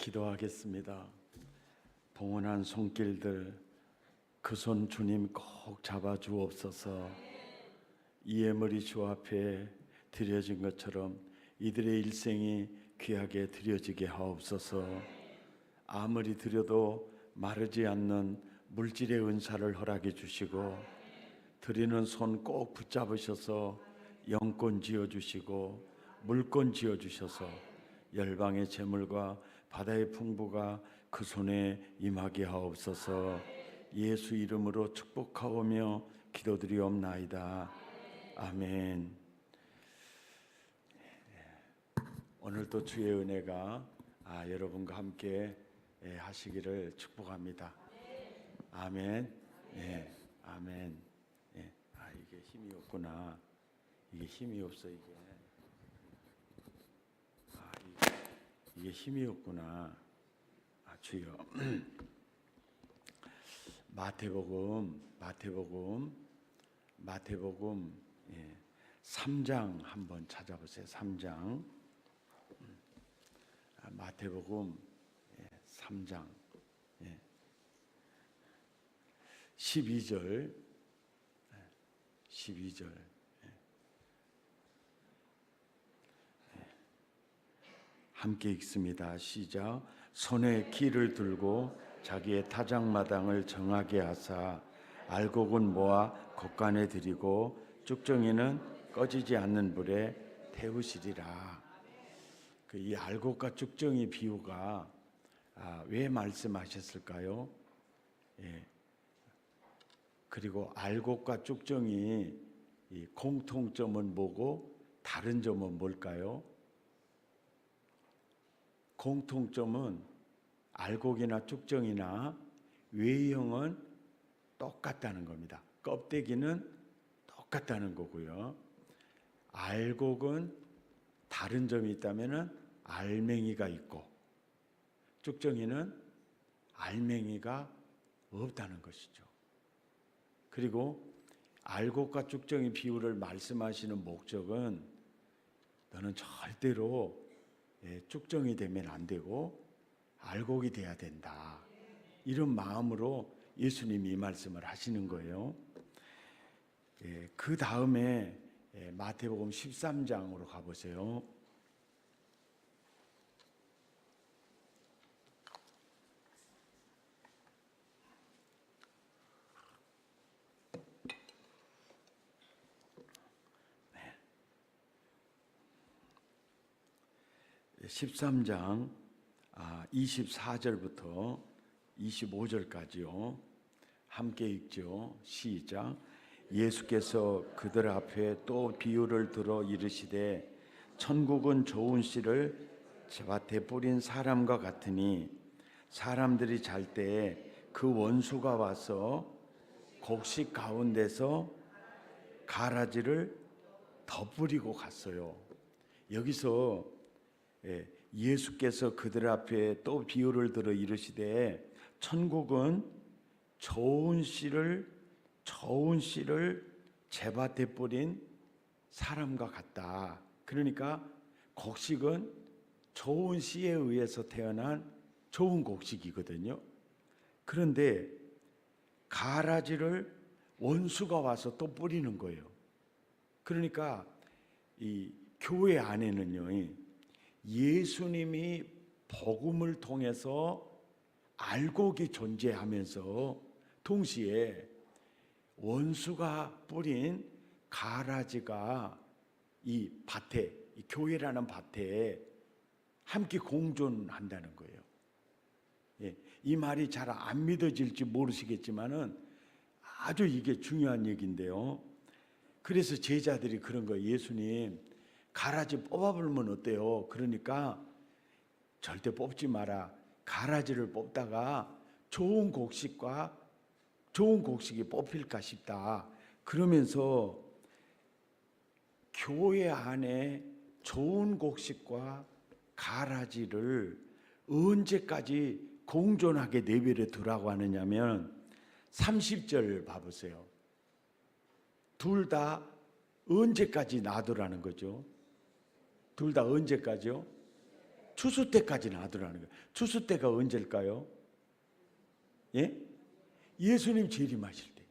기도하겠습니다. 봉헌한 손길들 그 손 주님 꼭 잡아 주옵소서. 이 예물이 주 앞에 드려진 것처럼 이들의 일생이 귀하게 드려지게 하옵소서. 아무리 드려도 마르지 않는 물질의 은사를 허락해 주시고 드리는 손 꼭 붙잡으셔서 영권 지어주시고 물권 지어주셔서 열방의 재물과 바다의 풍부가 그 손에 임하게 하옵소서. 예수 이름으로 축복하오며 기도드리옵나이다. 아멘. 오늘도 주의 은혜가 여러분과 함께 하시기를 축복합니다. 아멘. 네, 아멘. 네. 이게 힘이 없구나. 이게 힘이 없어 이게 힘이 없구나. 주여. 마태복음 3장 한번 찾아보세요. 3장. 마태복음 3장 12절 함께 읽습니다. 시작. 손에 키를 들고 자기의 타작마당을 정하게 하사 알곡은 모아 겉간에 들이고 쭉정이는 꺼지지 않는 불에 태우시리라. 이 알곡과 쭉정이 비유가 왜 말씀하셨을까요? 그리고 알곡과 쭉정이 이 공통점은 뭐고 다른 점은 뭘까요? 공통점은 알곡이나 쭉정이나 외형은 똑같다는 겁니다. 껍데기는 똑같다는 거고요. 알곡은 다른 점이 있다면 알맹이가 있고 쭉정이는 알맹이가 없다는 것이죠. 그리고 알곡과 쭉정이 비유를 말씀하시는 목적은 너는 절대로 쭉정이 되면 안 되고 알곡이 돼야 된다. 이런 마음으로 예수님이 이 말씀을 하시는 거예요. 그 다음에 마태복음 13장으로 가보세요. 네. 13장 24절부터 25절까지요. 함께 읽죠. 시작. 예수께서 그들 앞에 또 비유를 들어 이르시되 천국은 좋은 씨를 밭에 뿌린 사람과 같으니 사람들이 잘 때에 그 원수가 와서 곡식 가운데서 가라지를 덧뿌리고 갔어요. 여기서 예수께서 그들 앞에 또 비유를 들어 이르시되 천국은 좋은 씨를 제밭에 뿌린 사람과 같다. 그러니까 곡식은 좋은 씨에 의해서 태어난 좋은 곡식이거든요. 그런데 가라지를 원수가 와서 또 뿌리는 거예요. 그러니까 이 교회 안에는요, 예수님이 복음을 통해서 알곡이 존재하면서 동시에 원수가 뿌린 가라지가 이 밭에, 이 교회라는 밭에 함께 공존한다는 거예요. 이 말이 잘 안 믿어질지 모르시겠지만은 아주 이게 중요한 얘기인데요. 그래서 제자들이 그런 거예요. 예수님, 가라지 뽑아보면 어때요? 그러니까 절대 뽑지 마라. 가라지를 뽑다가 좋은 곡식이 뽑힐까 싶다. 그러면서 교회 안에 좋은 곡식과 가라지를 언제까지 공존하게 내버려 두라고 하느냐면 30절 봐보세요. 둘 다 언제까지 놔두라는 거죠? 둘 다 언제까지요? 추수 때까지 놔두라는 거예요. 추수 때가 언제일까요? 예? 예수님 재림하실 때.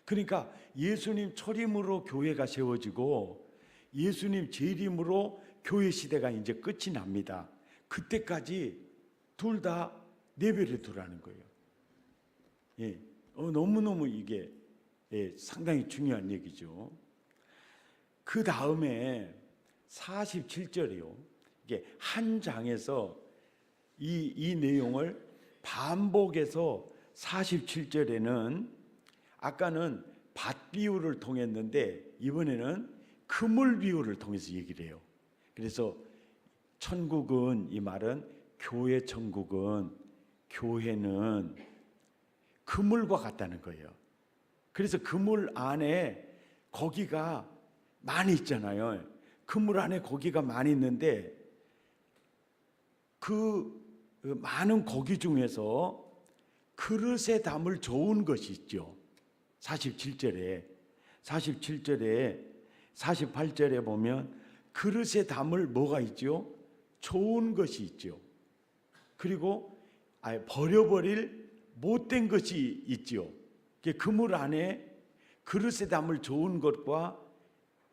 그러니까 예수님 초림으로 교회가 세워지고 예수님 재림으로 교회 시대가 이제 끝이 납니다. 그때까지 둘 다 내버려 두라는 거예요. 예, 너무너무 이게 상당히 중요한 얘기죠. 그 다음에 47절이요. 이게 한 장에서 이 내용을 반복해서 47절에는 아까는 밭 비유를 통했는데 이번에는 그물 비유를 통해서 얘기를 해요. 그래서 천국은, 이 말은 교회 천국은, 교회는 그물과 같다는 거예요. 그래서 그물 안에 고기가 많이 있잖아요. 그물 안에 고기가 많이 있는데 그 많은 고기 중에서 그릇에 담을 좋은 것이 있죠. 47절에 48절에 보면 그릇에 담을 뭐가 있죠? 좋은 것이 있죠. 그리고 버려버릴 못된 것이 있죠. 그물 안에 그릇에 담을 좋은 것과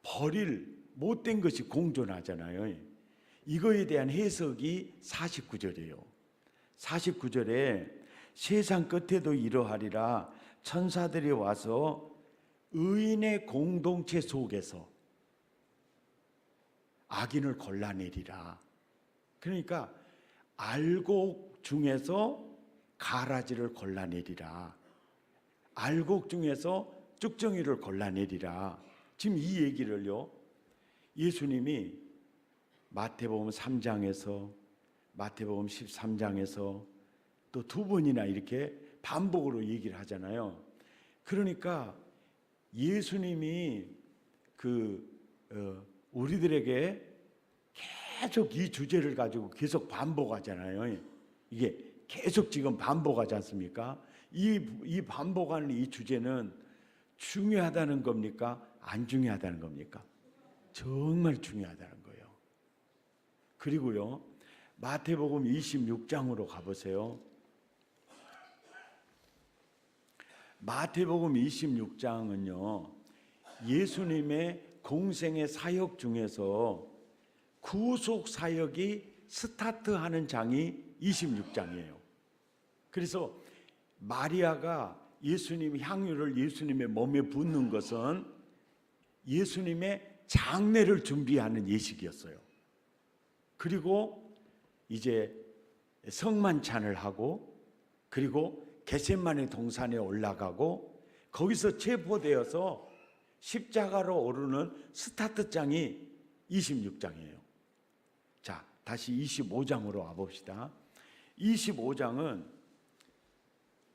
버릴 못된 것이 공존하잖아요. 이거에 대한 해석이 49절이에요. 49절에 세상 끝에도 이러하리라. 천사들이 와서 의인의 공동체 속에서 악인을 골라내리라. 그러니까 알곡 중에서 가라지를 골라내리라. 알곡 중에서 쭉정이를 골라내리라. 지금 이 얘기를요, 예수님이 마태복음 3장에서 마태복음 13장에서 또 두 번이나 이렇게 반복으로 얘기를 하잖아요. 그러니까 예수님이 우리들에게 계속 이 주제를 가지고 계속 반복하잖아요. 이게 계속 지금 반복하지 않습니까? 이 반복하는 이 주제는 중요하다는 겁니까? 안 중요하다는 겁니까? 정말 중요하다는 거예요. 그리고요, 마태복음 26장으로 가보세요. 마태복음 26장은요, 예수님의 공생의 사역 중에서 구속 사역이 스타트하는 장이 26장이에요. 그래서 마리아가 예수님 향유를 예수님의 몸에 붓는 것은 예수님의 장례를 준비하는 예식이었어요. 그리고 이제 성만찬을 하고, 그리고 겟세마네 동산에 올라가고, 거기서 체포되어서 십자가로 오르는 스타트장이 26장이에요. 자, 다시 25장으로 와봅시다. 25장은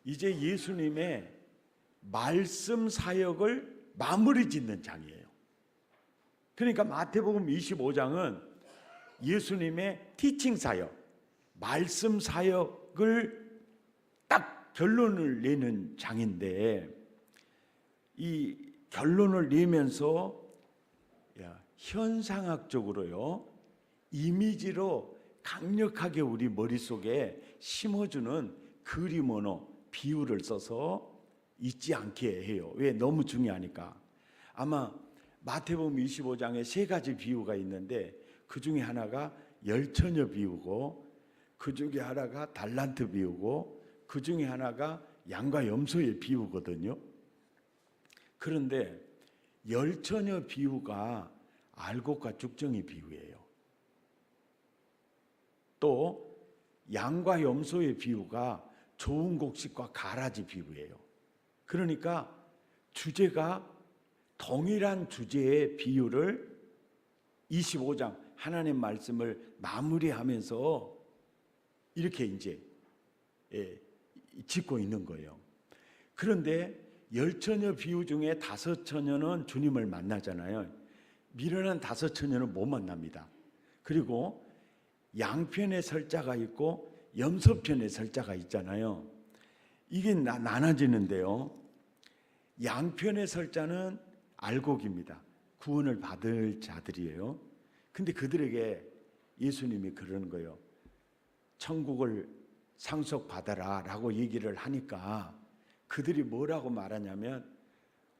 이제 예수님의 말씀 사역을 마무리 짓는 장이에요. 그러니까 마태복음 25장은 예수님의 티칭 사역, 말씀 사역을 딱 결론을 내는 장인데, 이 결론을 내면서 현상학적으로요, 이미지로 강력하게 우리 머릿속에 심어주는 그림 언어, 비유를 써서 잊지 않게 해요. 왜? 너무 중요하니까. 아마 마태복음 25장에 세 가지 비유가 있는데 그 중에 하나가 열처녀 비유고, 그 중에 하나가 달란트 비유고, 그 중에 하나가 양과 염소의 비유거든요. 그런데 열처녀 비유가 알곡과 쭉정이 비유예요. 또 양과 염소의 비유가 좋은 곡식과 가라지 비유예요. 그러니까 주제가 동일한 주제의 비유를 25장 하나님 말씀을 마무리하면서 이렇게 이제 짓고 있는 거예요. 그런데 열처녀 비유 중에 다섯 처녀는 주님을 만나잖아요. 미련한 다섯 처녀는 못 만납니다. 그리고 양편에 설 자가 있고 염소편에 설 자가 있잖아요. 이게 나눠지는데요, 양편에 설 자는 알곡입니다. 구원을 받을 자들이에요. 근데 그들에게 예수님이 그러는 거예요. 천국을 상속받아라 라고 얘기를 하니까 그들이 뭐라고 말하냐면,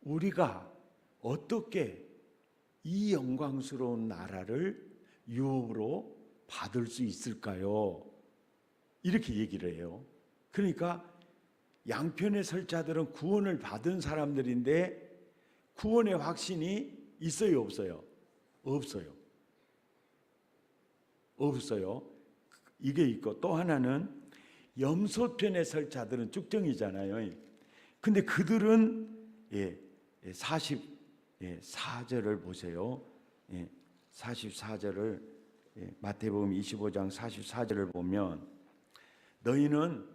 우리가 어떻게 이 영광스러운 나라를 유업으로 받을 수 있을까요? 이렇게 얘기를 해요. 그러니까 양편에 설 자들은 구원을 받은 사람들인데 구원의 확신이 있어요, 없어요? 없어요. 없어요. 이게 있고, 또 하나는 염소편에 설 자들은 쭉정이잖아요. 근데 그들은 44절을 보세요. 44절을 마태복음 25장 44절을 보면, 너희는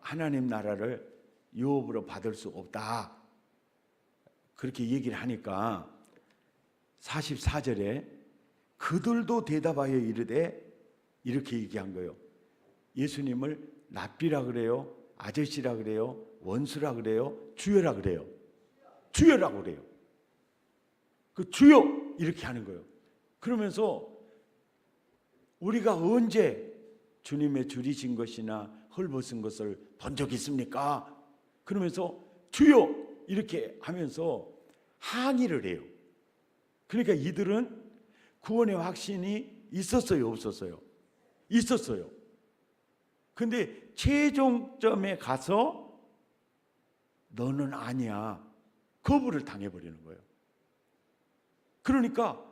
하나님 나라를 유업으로 받을 수 없다, 그렇게 얘기를 하니까 44절에 그들도 대답하여 이르되, 이렇게 얘기한 거예요. 예수님을 랍비라 그래요? 아저씨라 그래요? 원수라 그래요? 주여라 그래요? 주여라 그래요. 그 주여 이렇게 하는 거예요. 그러면서 우리가 언제 주님의 줄이신 것이나 헐벗은 것을 본 적 있습니까? 그러면서 주여 이렇게 하면서 항의를 해요. 그러니까 이들은 구원의 확신이 있었어요, 없었어요? 있었어요. 근데 최종점에 가서 너는 아니야, 거부를 당해버리는 거예요. 그러니까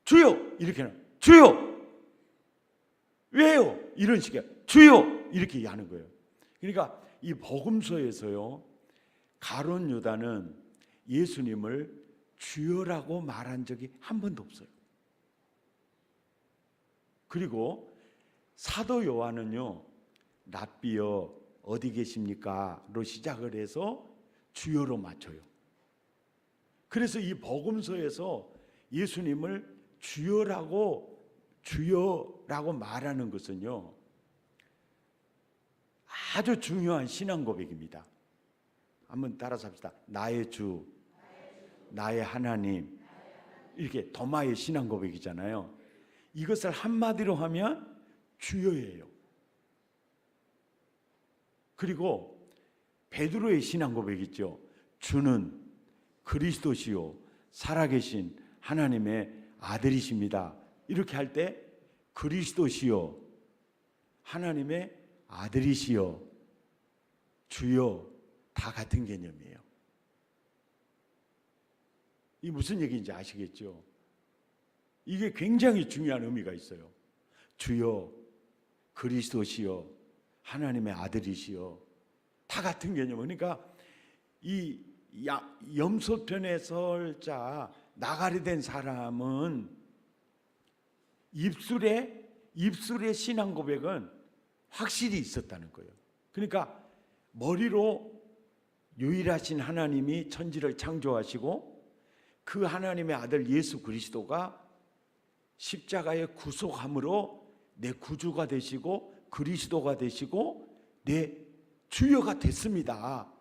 주여 이렇게 하는, 주여 왜요? 이런 식이야. 주여 이렇게 하는 거예요. 그러니까 이 복음서에서요, 가룟 유다는 예수님을 주여라고 말한 적이 한 번도 없어요. 그리고 사도 요한은요, 랍비여 어디 계십니까? 로 시작을 해서 주여로 맞춰요. 그래서 이 복음서에서 예수님을 주여라고 말하는 것은요, 아주 중요한 신앙 고백입니다. 한번 따라서 합시다. 나의 주, 나의 하나님. 이렇게 도마의 신앙 고백이잖아요. 이것을 한마디로 하면 주여예요. 그리고 베드로의 신앙 고백 있죠. 주는 그리스도시요 살아계신 하나님의 아들이십니다. 이렇게 할 때 그리스도시요 하나님의 아들이시요 주요 다 같은 개념이에요. 이 무슨 얘기인지 아시겠죠? 이게 굉장히 중요한 의미가 있어요. 주요 그리스도시요 하나님의 아들이시요 다 같은 개념. 그러니까 이 염소편에 설 자 나가리 된 사람은 입술의 신앙 고백은 확실히 있었다는 거예요. 그러니까 머리로 유일하신 하나님이 천지를 창조하시고 그 하나님의 아들 예수 그리스도가 십자가의 구속함으로 내 구주가 되시고 그리스도가 되시고 내 주여가 됐습니다.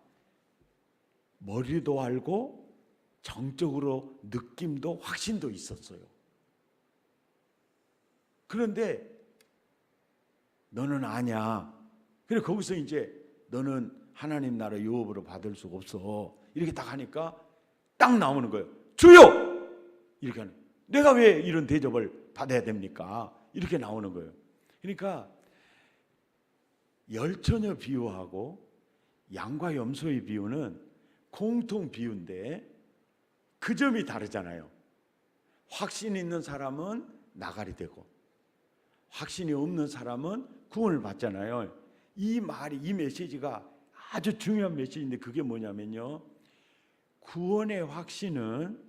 머리도 알고 정적으로 느낌도 확신도 있었어요. 그런데 너는 아니야. 그래 거기서 이제 너는 하나님 나라 유업으로 받을 수가 없어. 이렇게 딱 하니까 딱 나오는 거예요. 주여! 이렇게 하는. 내가 왜 이런 대접을 받아야 됩니까? 이렇게 나오는 거예요. 그러니까 열처녀 비유하고 양과 염소의 비유는 공통 비유인데 그 점이 다르잖아요. 확신 있는 사람은 나가리 되고 확신이 없는 사람은 구원을 받잖아요. 이 말이, 이 메시지가 아주 중요한 메시지인데 그게 뭐냐면요, 구원의 확신은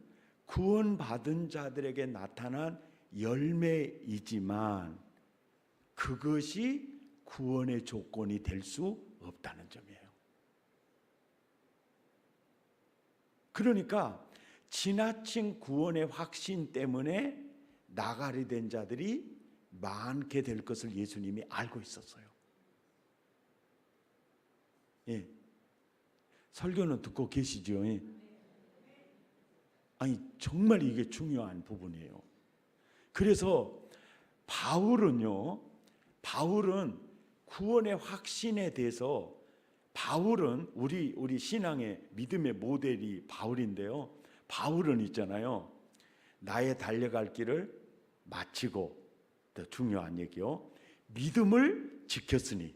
구원받은 자들에게 나타난 열매이지만 그것이 구원의 조건이 될 수 없다는 점이에요. 그러니까 지나친 구원의 확신 때문에 나가리 된 자들이 많게 될 것을 예수님이 알고 있었어요. 예. 설교는 듣고 계시죠? 예. 아니 정말 이게 중요한 부분이에요. 그래서 바울은 구원의 확신에 대해서, 바울은 우리 신앙의 믿음의 모델이 바울인데요. 바울은 있잖아요, 나의 달려갈 길을 마치고, 더 중요한 얘기요, 믿음을 지켰으니.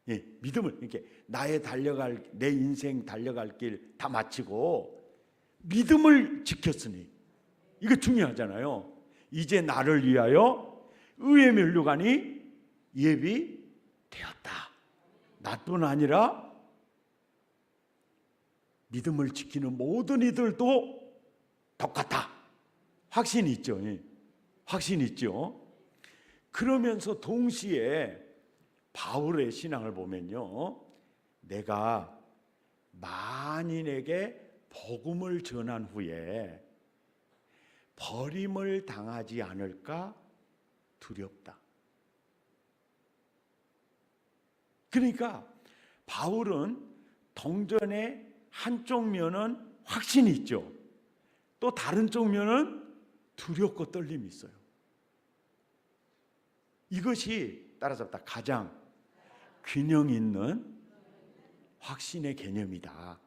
예, 믿음을, 이렇게 내 인생 달려갈 길 다 마치고 믿음을 지켰으니, 이거 중요하잖아요. 이제 나를 위하여 의의 면류관이 예비되었다. 나뿐 아니라 믿음을 지키는 모든 이들도 똑같다. 확신이 있죠. 확신이 있죠. 그러면서 동시에 바울의 신앙을 보면요, 내가 만인에게 복음을 전한 후에 버림을 당하지 않을까 두렵다. 그러니까 바울은 동전의 한쪽 면은 확신이 있죠. 또 다른 쪽 면은 두렵고 떨림이 있어요. 이것이 따라잡다 가장 균형 있는 확신의 개념이다.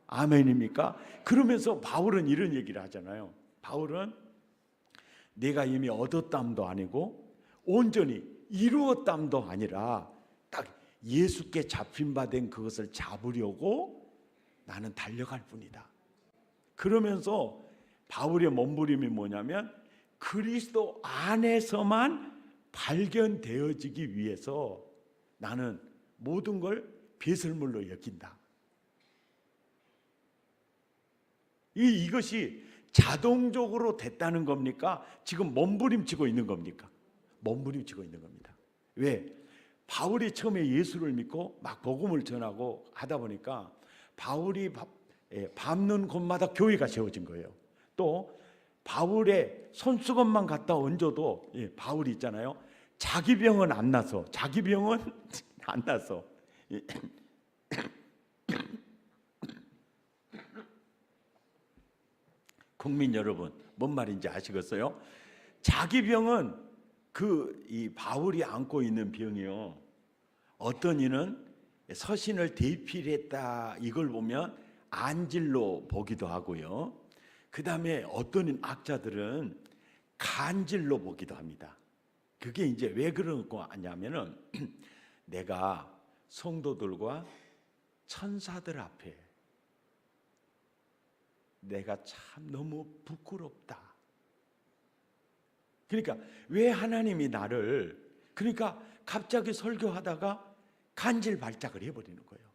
아멘입니까? 그러면서 바울은 이런 얘기를 하잖아요. 바울은 내가 이미 얻었담도 아니고 온전히 이루었담도 아니라 딱 예수께 잡힌 바 된 그것을 잡으려고 나는 달려갈 뿐이다. 그러면서 바울의 몸부림이 뭐냐면 그리스도 안에서만 발견되어지기 위해서 나는 모든 걸 배설물로 여긴다. 이것이 자동적으로 됐다는 겁니까? 지금 몸부림치고 있는 겁니까? 몸부림치고 있는 겁니다. 왜? 바울이 처음에 예수를 믿고 막 복음을 전하고 하다 보니까 바울이 밟는 곳마다 교회가 세워진 거예요. 또 바울의 손수건만 갖다 얹어도, 바울이 있잖아요, 자기 병은 안 나서, 국민 여러분, 뭔 말인지 아시겠어요? 자기 병은 이 바울이 안고 있는 병이요, 어떤 이는 서신을 대필했다, 이걸 보면 안질로 보기도 하고요. 그 다음에 어떤 학자들은 간질로 보기도 합니다. 그게 이제 왜 그런 거 아냐면은 내가 성도들과 천사들 앞에 내가 참 너무 부끄럽다. 그러니까 왜 하나님이 나를, 그러니까 갑자기 설교하다가 간질 발작을 해버리는 거예요.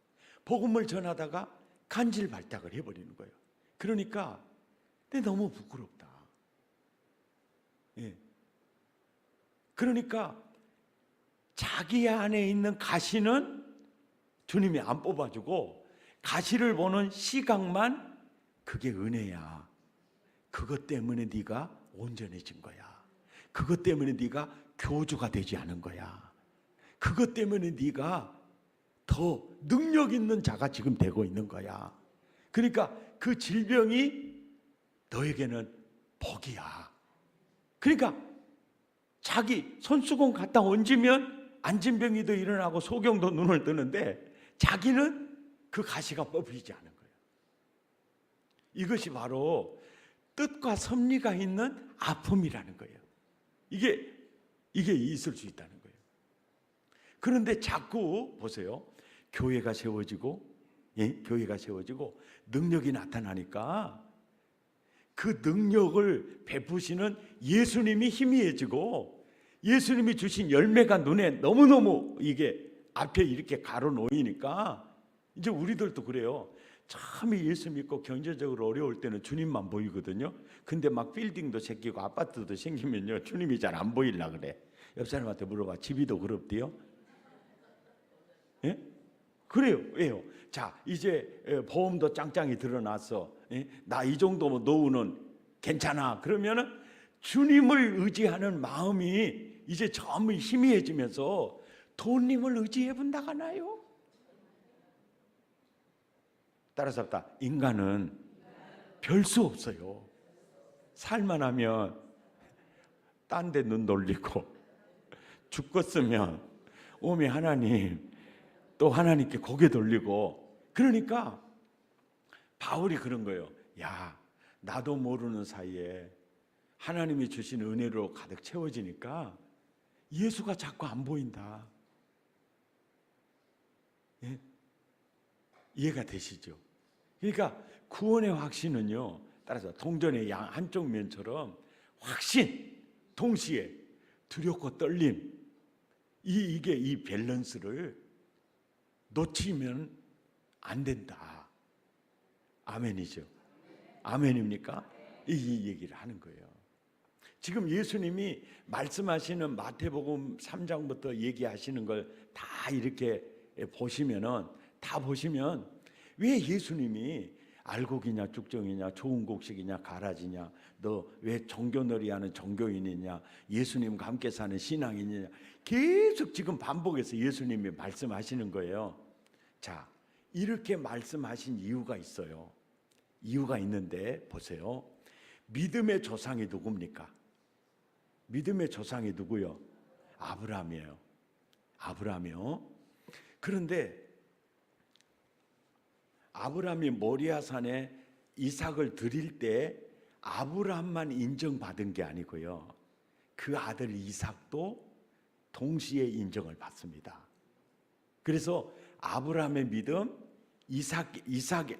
복음을 전하다가 간질 발작을 해버리는 거예요. 그러니까 너무 부끄럽다. 그러니까 자기 안에 있는 가시는 주님이 안 뽑아주고 가시를 보는 시각만, 그게 은혜야. 그것 때문에 네가 온전해진 거야. 그것 때문에 네가 교주가 되지 않은 거야. 그것 때문에 네가 더 능력 있는 자가 지금 되고 있는 거야. 그러니까 그 질병이 너에게는 복이야. 그러니까 자기 손수건 갖다 얹으면 안진병이도 일어나고 소경도 눈을 뜨는데 자기는 그 가시가 뽑히지 않은 거예요. 이것이 바로 뜻과 섭리가 있는 아픔이라는 거예요. 이게 있을 수 있다는 거예요. 그런데 자꾸 보세요. 교회가 세워지고 능력이 나타나니까 그 능력을 베푸시는 예수님이 희미해지고 예수님이 주신 열매가 눈에 너무너무 이게 앞에 이렇게 가로놓이니까 이제 우리들도 그래요. 처음에 예수 믿고 경제적으로 어려울 때는 주님만 보이거든요. 근데 막 빌딩도 생기고 아파트도 생기면요, 주님이 잘 안 보이려 그래. 옆 사람한테 물어봐. 집이 더 그렇대요? 예? 그래요. 왜요? 자, 이제 보험도 짱짱이 드러났어. 나 이 정도면 노후는 괜찮아. 그러면은 주님을 의지하는 마음이 이제 전부 희미해지면서 돈님을 의지해 본다가나요? 따라서 인간은 별 수 없어요. 살만 하면 딴 데 눈 돌리고 죽었으면 오메 하나님, 또 하나님께 고개 돌리고. 그러니까 바울이 그런 거예요. 야, 나도 모르는 사이에 하나님이 주신 은혜로 가득 채워지니까 예수가 자꾸 안 보인다. 예? 이해가 되시죠? 그러니까 구원의 확신은요, 따라서 동전의 양 한쪽 면처럼 확신, 동시에 두렵고 떨림, 이게 이 밸런스를 놓치면 안 된다. 아멘이죠? 아멘입니까? 이 얘기를 하는 거예요. 지금 예수님이 말씀하시는 마태복음 3장부터 얘기하시는 걸 다 이렇게 보시면 왜 예수님이 알곡이냐 쭉정이냐 좋은 곡식이냐 가라지냐, 너 왜 종교놀이하는 종교인이냐, 예수님과 함께 사는 신앙인이냐, 계속 지금 반복해서 예수님이 말씀하시는 거예요. 자, 이렇게 말씀하신 이유가 있어요. 이유가 있는데 보세요. 믿음의 조상이 누굽니까? 믿음의 조상이 누구요? 아브라함이에요. 아브라함이요. 그런데 아브라함이 모리아산에 이삭을 드릴 때 아브라함만 인정받은 게 아니고요, 그 아들 이삭도 동시에 인정을 받습니다. 그래서 아브라함의 믿음, 이삭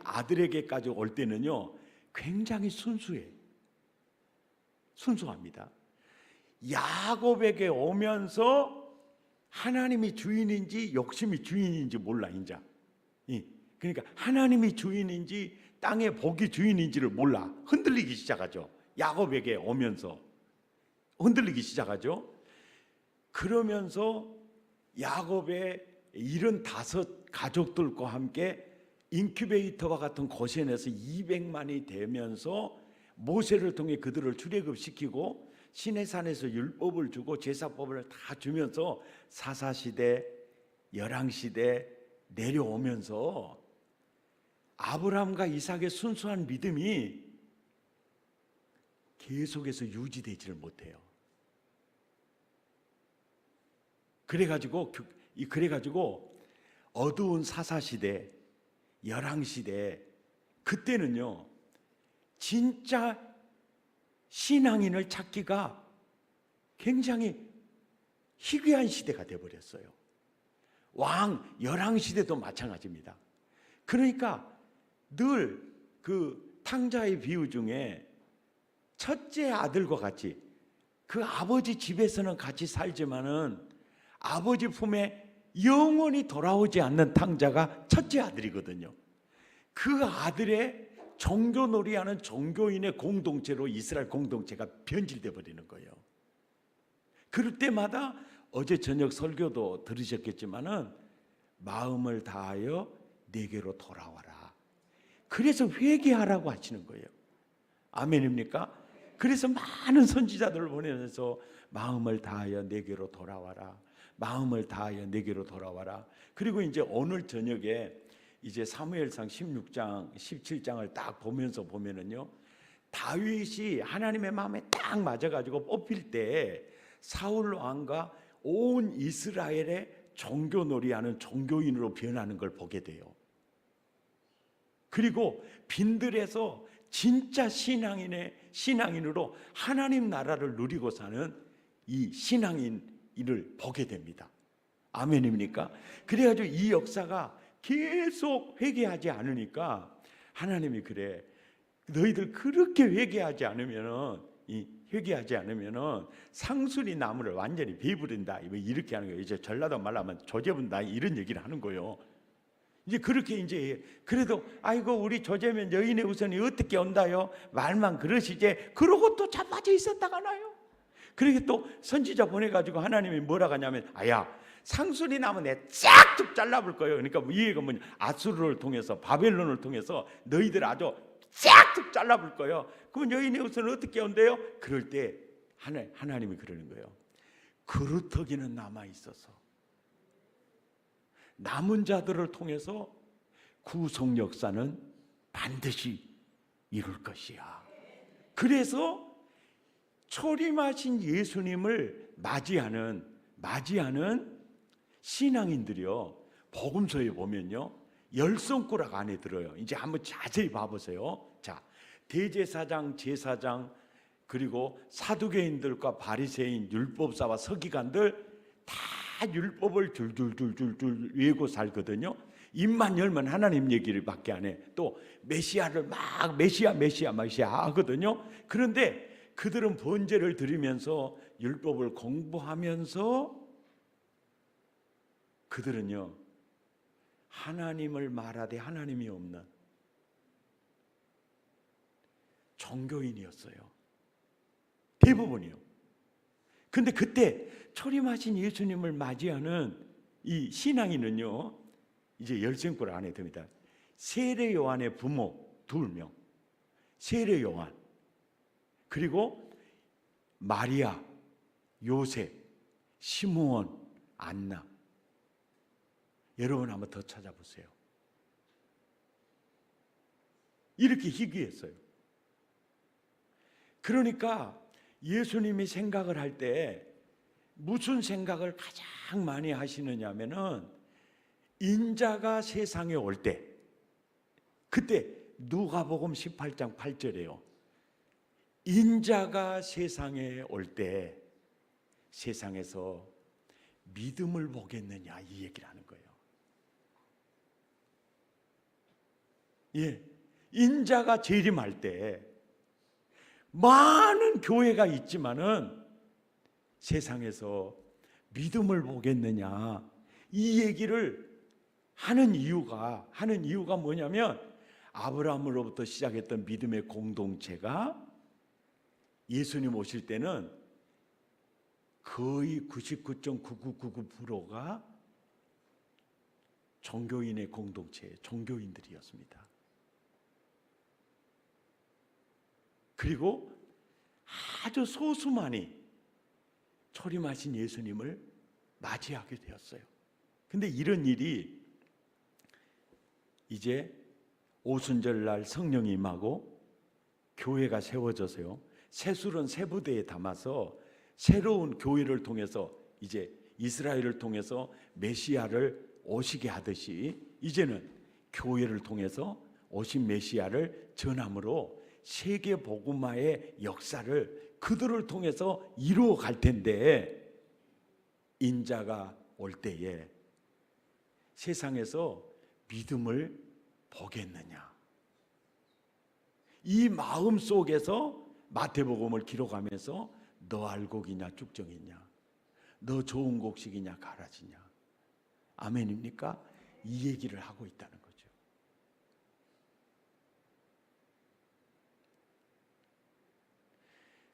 아들에게까지 올 때는요 굉장히 순수합니다. 야곱에게 오면서 하나님이 주인인지 욕심이 주인인지 몰라. 이제 그러니까 하나님이 주인인지 땅의 복이 주인인지를 몰라. 흔들리기 시작하죠. 야곱에게 오면서 흔들리기 시작하죠. 그러면서 야곱의 75 가족들과 함께 인큐베이터와 같은 고센에서 200만이 되면서 모세를 통해 그들을 출애굽시키고 시내산에서 율법을 주고 제사법을 다 주면서 사사시대, 열왕시대 내려오면서 아브라함과 이삭의 순수한 믿음이 계속해서 유지되지를 못해요. 그래가지고 어두운 사사시대, 열왕시대, 그때는요 진짜 신앙인을 찾기가 굉장히 희귀한 시대가 되어버렸어요. 열왕시대도 마찬가지입니다. 그러니까 늘 그 탕자의 비유 중에 첫째 아들과 같이, 그 아버지 집에서는 같이 살지만은 아버지 품에 영원히 돌아오지 않는 탕자가 첫째 아들이거든요. 그 아들의 종교놀이하는 종교인의 공동체로 이스라엘 공동체가 변질돼 버리는 거예요. 그럴 때마다 어제 저녁 설교도 들으셨겠지만은 마음을 다하여 내게로 돌아와라. 그래서 회개하라고 하시는 거예요. 아멘입니까? 그래서 많은 선지자들을 보내면서 마음을 다하여 내게로 돌아와라. 마음을 다하여 내게로 돌아와라. 그리고 이제 오늘 저녁에 이제 사무엘상 16장, 17장을 딱 보면은요, 다윗이 하나님의 마음에 딱 맞아가지고 뽑힐 때 사울 왕과 온 이스라엘의 종교놀이하는 종교인으로 변하는 걸 보게 돼요. 그리고 빈들에서 진짜 신앙인으로 하나님 나라를 누리고 사는 이 신앙인을 보게 됩니다. 아멘입니까? 그래가지고 이 역사가 계속 회개하지 않으니까 하나님이 그래, 너희들 그렇게 회개하지 않으면은 상수리 나무를 완전히 베버린다, 이렇게 하는 거예요. 이제 전라도 말로 하면 조제분다, 이런 얘기를 하는 거예요. 이제 그렇게 이제 그래도 아이고 우리 조제면 여인의 우선이 어떻게 온다요? 말만 그러시지. 그러고 또 자빠져 있었다가 나요. 그렇게 또 선지자 보내가지고 하나님이 뭐라고 하냐면, 아야 상수리 나무 내 쫙쭉 잘라볼 거예요. 그러니까 이 얘기가 뭐냐, 아수르를 통해서 바벨론을 통해서 너희들 아주 쫙쭉 잘라볼 거예요. 그럼 여인의 우선은 어떻게 온대요? 그럴 때 하나님이 그러는 거예요. 그루터기는 남아 있어서 남은 자들을 통해서 구속 역사는 반드시 이룰 것이야. 그래서 초림하신 예수님을 맞이하는 신앙인들이요, 복음서에 보면요, 열손가락 안에 들어요. 이제 한번 자세히 봐보세요. 자, 대제사장, 제사장, 그리고 사두개인들과 바리새인, 율법사와 서기관들 다 율법을 줄줄줄줄줄 외우고 살거든요. 입만 열면 하나님 얘기를 밖에 안 해. 또 메시아를 막 메시아 하거든요. 그런데 그들은 번제를 드리면서 율법을 공부하면서 그들은요, 하나님을 말하되 하나님이 없는 종교인이었어요. 대부분이요. 근데 그때 초림하신 예수님을 맞이하는 이 신앙인은요, 이제 열쇠골 안에 듭니다. 세례 요한의 부모 2명, 세례 요한, 그리고 마리아, 요셉, 시므온, 안나. 여러분 한번 더 찾아보세요. 이렇게 희귀했어요. 그러니까 예수님이 생각을 할 때 무슨 생각을 가장 많이 하시느냐 하면은, 인자가 세상에 올 때, 그때 누가복음 18장 8절에요. 인자가 세상에 올 때 세상에서 믿음을 보겠느냐, 이 얘기를 하는 거예요. 예, 인자가 재림할 때 많은 교회가 있지만은 세상에서 믿음을 보겠느냐, 이 얘기를 하는 이유가 뭐냐면, 아브라함으로부터 시작했던 믿음의 공동체가 예수님 오실 때는 거의 99.9999%가 종교인의 공동체, 종교인들이었습니다. 그리고 아주 소수만이 초림하신 예수님을 맞이하게 되었어요. 근데 이런 일이 이제 오순절날 성령이 임하고 교회가 세워져서요, 세술은 세부대에 담아서 새로운 교회를 통해서 이제 이스라엘을 통해서 메시아를 오시게 하듯이, 이제는 교회를 통해서 오신 메시아를 전함으로 세계 복음화의 역사를 그들을 통해서 이루어 갈 텐데, 인자가 올 때에 세상에서 믿음을 보겠느냐, 이 마음 속에서 마태복음을 기록하면서 너 알곡이냐 쭉정이냐, 너 좋은 곡식이냐 가라지냐, 아멘입니까? 이 얘기를 하고 있다는 거죠.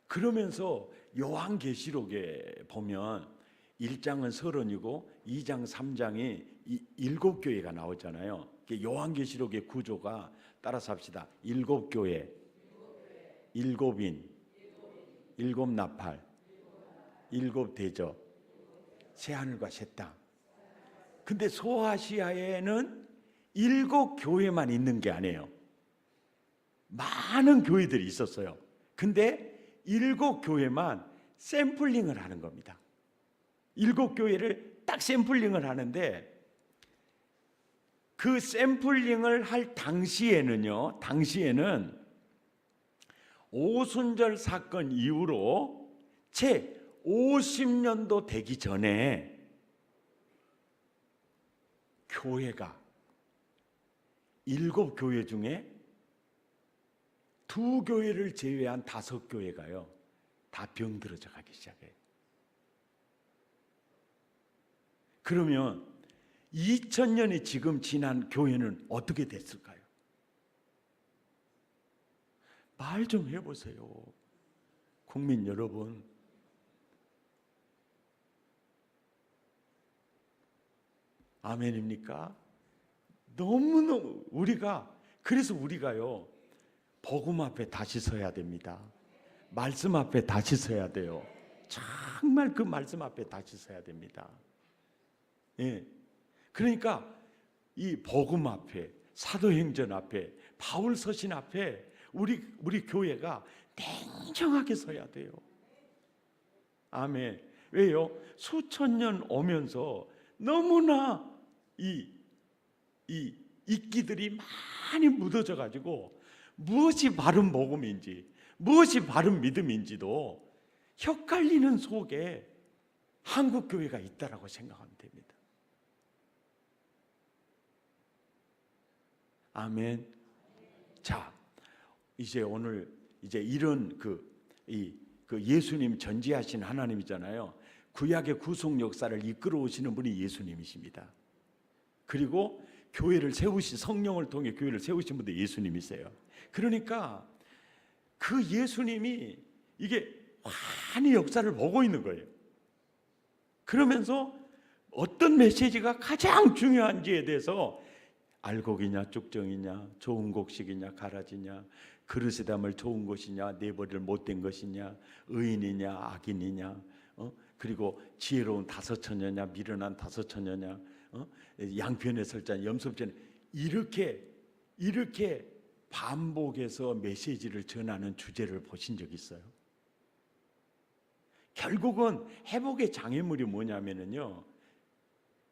그러면서 요한계시록에 보면 1장은 서론이고 2장 3장이 7교회가 나오잖아요. 요한계시록의 구조가, 따라서 합시다. 7교회, 7인, 7나팔, 7대접, 새하늘과 새 땅. 근데 소아시아에는 7교회만 있는 게 아니에요. 많은 교회들이 있었어요. 근데 7교회만 샘플링을 하는 겁니다. 7교회를 딱 샘플링을 하는데, 그 샘플링을 할 당시에는 오순절 사건 이후로 채 50년도 되기 전에 교회가 7교회 중에 2교회를 제외한 5교회가요 다 병들어져 가기 시작해요. 그러면 2000년이 지금 지난 교회는 어떻게 됐을까요? 말 좀 해보세요, 국민 여러분. 아멘입니까? 너무너무 그래서 우리가요 복음 앞에 다시 서야 됩니다. 말씀 앞에 다시 서야 돼요. 정말 그 말씀 앞에 다시 서야 됩니다. 예. 그러니까 이 복음 앞에, 사도행전 앞에, 바울 서신 앞에 우리 교회가 냉정하게 서야 돼요. 아멘. 왜요? 수천 년 오면서 너무나 이 이끼들이 많이 묻어져 가지고 무엇이 바른 복음인지 무엇이 바른 믿음인지도 헷갈리는 속에 한국 교회가 있다라고 생각하면 됩니다. 아멘. 자, 이제 오늘 이제 이런 그 예수님 전지하신 하나님이잖아요. 구약의 구속 역사를 이끌어 오시는 분이 예수님이십니다. 그리고 교회를 성령을 통해 교회를 세우신 분도 예수님이세요. 그러니까 그 예수님이 이게 많이 역사를 보고 있는 거예요. 그러면서 어떤 메시지가 가장 중요한지에 대해서 알곡이냐 쭉정이냐 좋은 곡식이냐 가라지냐 그릇에 담을 좋은 것이냐 내버릴 못된 것이냐 의인이냐 악인이냐 그리고 지혜로운 다섯처녀냐 미련한 다섯처녀냐 양편에 설자 염소편에 이렇게 반복해서 메시지를 전하는 주제를 보신 적 있어요? 결국은 회복의 장애물이 뭐냐면요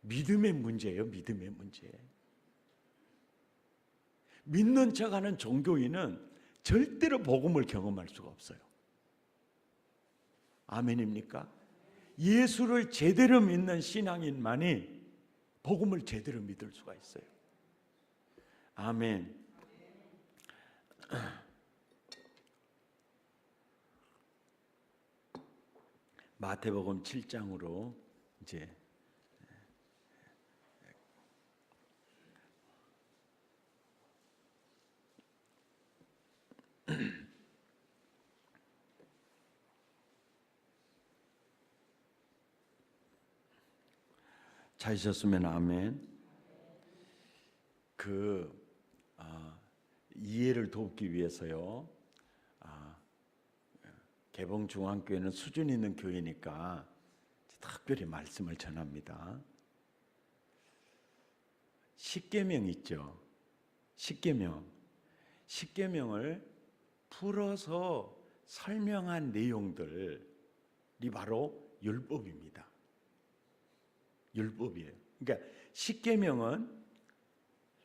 믿음의 문제예요. 믿음의 문제. 믿는 척하는 종교인은 절대로 복음을 경험할 수가 없어요. 아멘입니까? 예수를 제대로 믿는 신앙인만이 복음을 제대로 믿을 수가 있어요. 아멘. 마태복음 7장으로 이제 찾으셨으면 아멘. 이해를 돕기 위해서요. 개봉중앙교회는 수준 있는 교회니까 특별히 말씀을 전합니다. 십계명 있죠. 십계명을 풀어서 설명한 내용들이 바로 율법입니다. 율법이에요. 그러니까 십계명은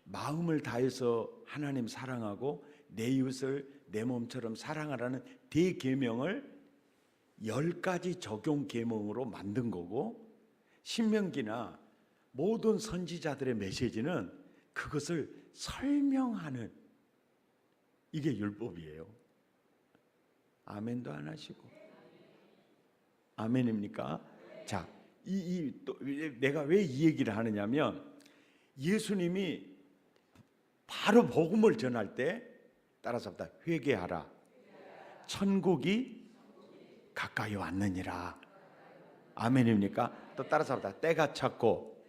마음을 다해서 하나님 사랑하고 내 이웃을 내 몸처럼 사랑하라는 대계명을 10가지 적용 계명으로 만든 거고, 신명기나 모든 선지자들의 메시지는 그것을 설명하는, 이게 율법이에요. 아멘도 안 하시고. 아멘입니까? 자, 내가 왜 이 얘기를 하느냐면, 예수님이 바로 복음을 전할 때 따라서 합니다. 회개하라. 천국이 가까이 왔느니라. 아멘입니까? 또 따라서 합니다. 때가 찼고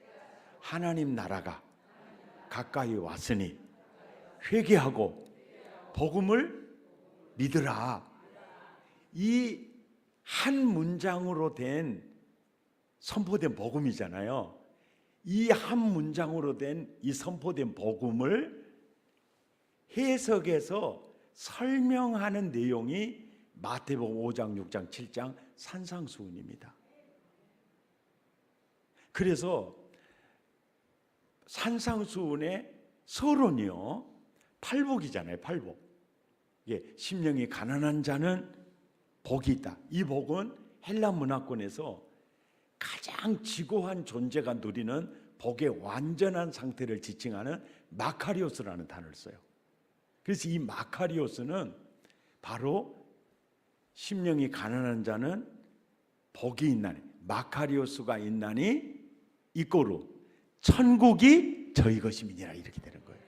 하나님 나라가 가까이 왔으니 회개하고 복음을 믿으라. 이 한 문장으로 된 선포된 복음이잖아요. 이 한 문장으로 된 이 선포된 복음을 해석해서 설명하는 내용이 마태복음 5장, 6장, 7장 산상수훈입니다. 그래서 산상수훈의 서론이요, 팔복이잖아요. 팔복. 예, 심령이 가난한 자는 복이 있다. 이 복은 헬라 문화권에서 가장 지고한 존재가 누리는 복의 완전한 상태를 지칭하는 마카리오스라는 단어를 써요. 그래서 이 마카리오스는 바로 심령이 가난한 자는 복이 있나니, 마카리오스가 있나니 이꼬로 천국이 저희 것임이니라, 이렇게 되는 거예요.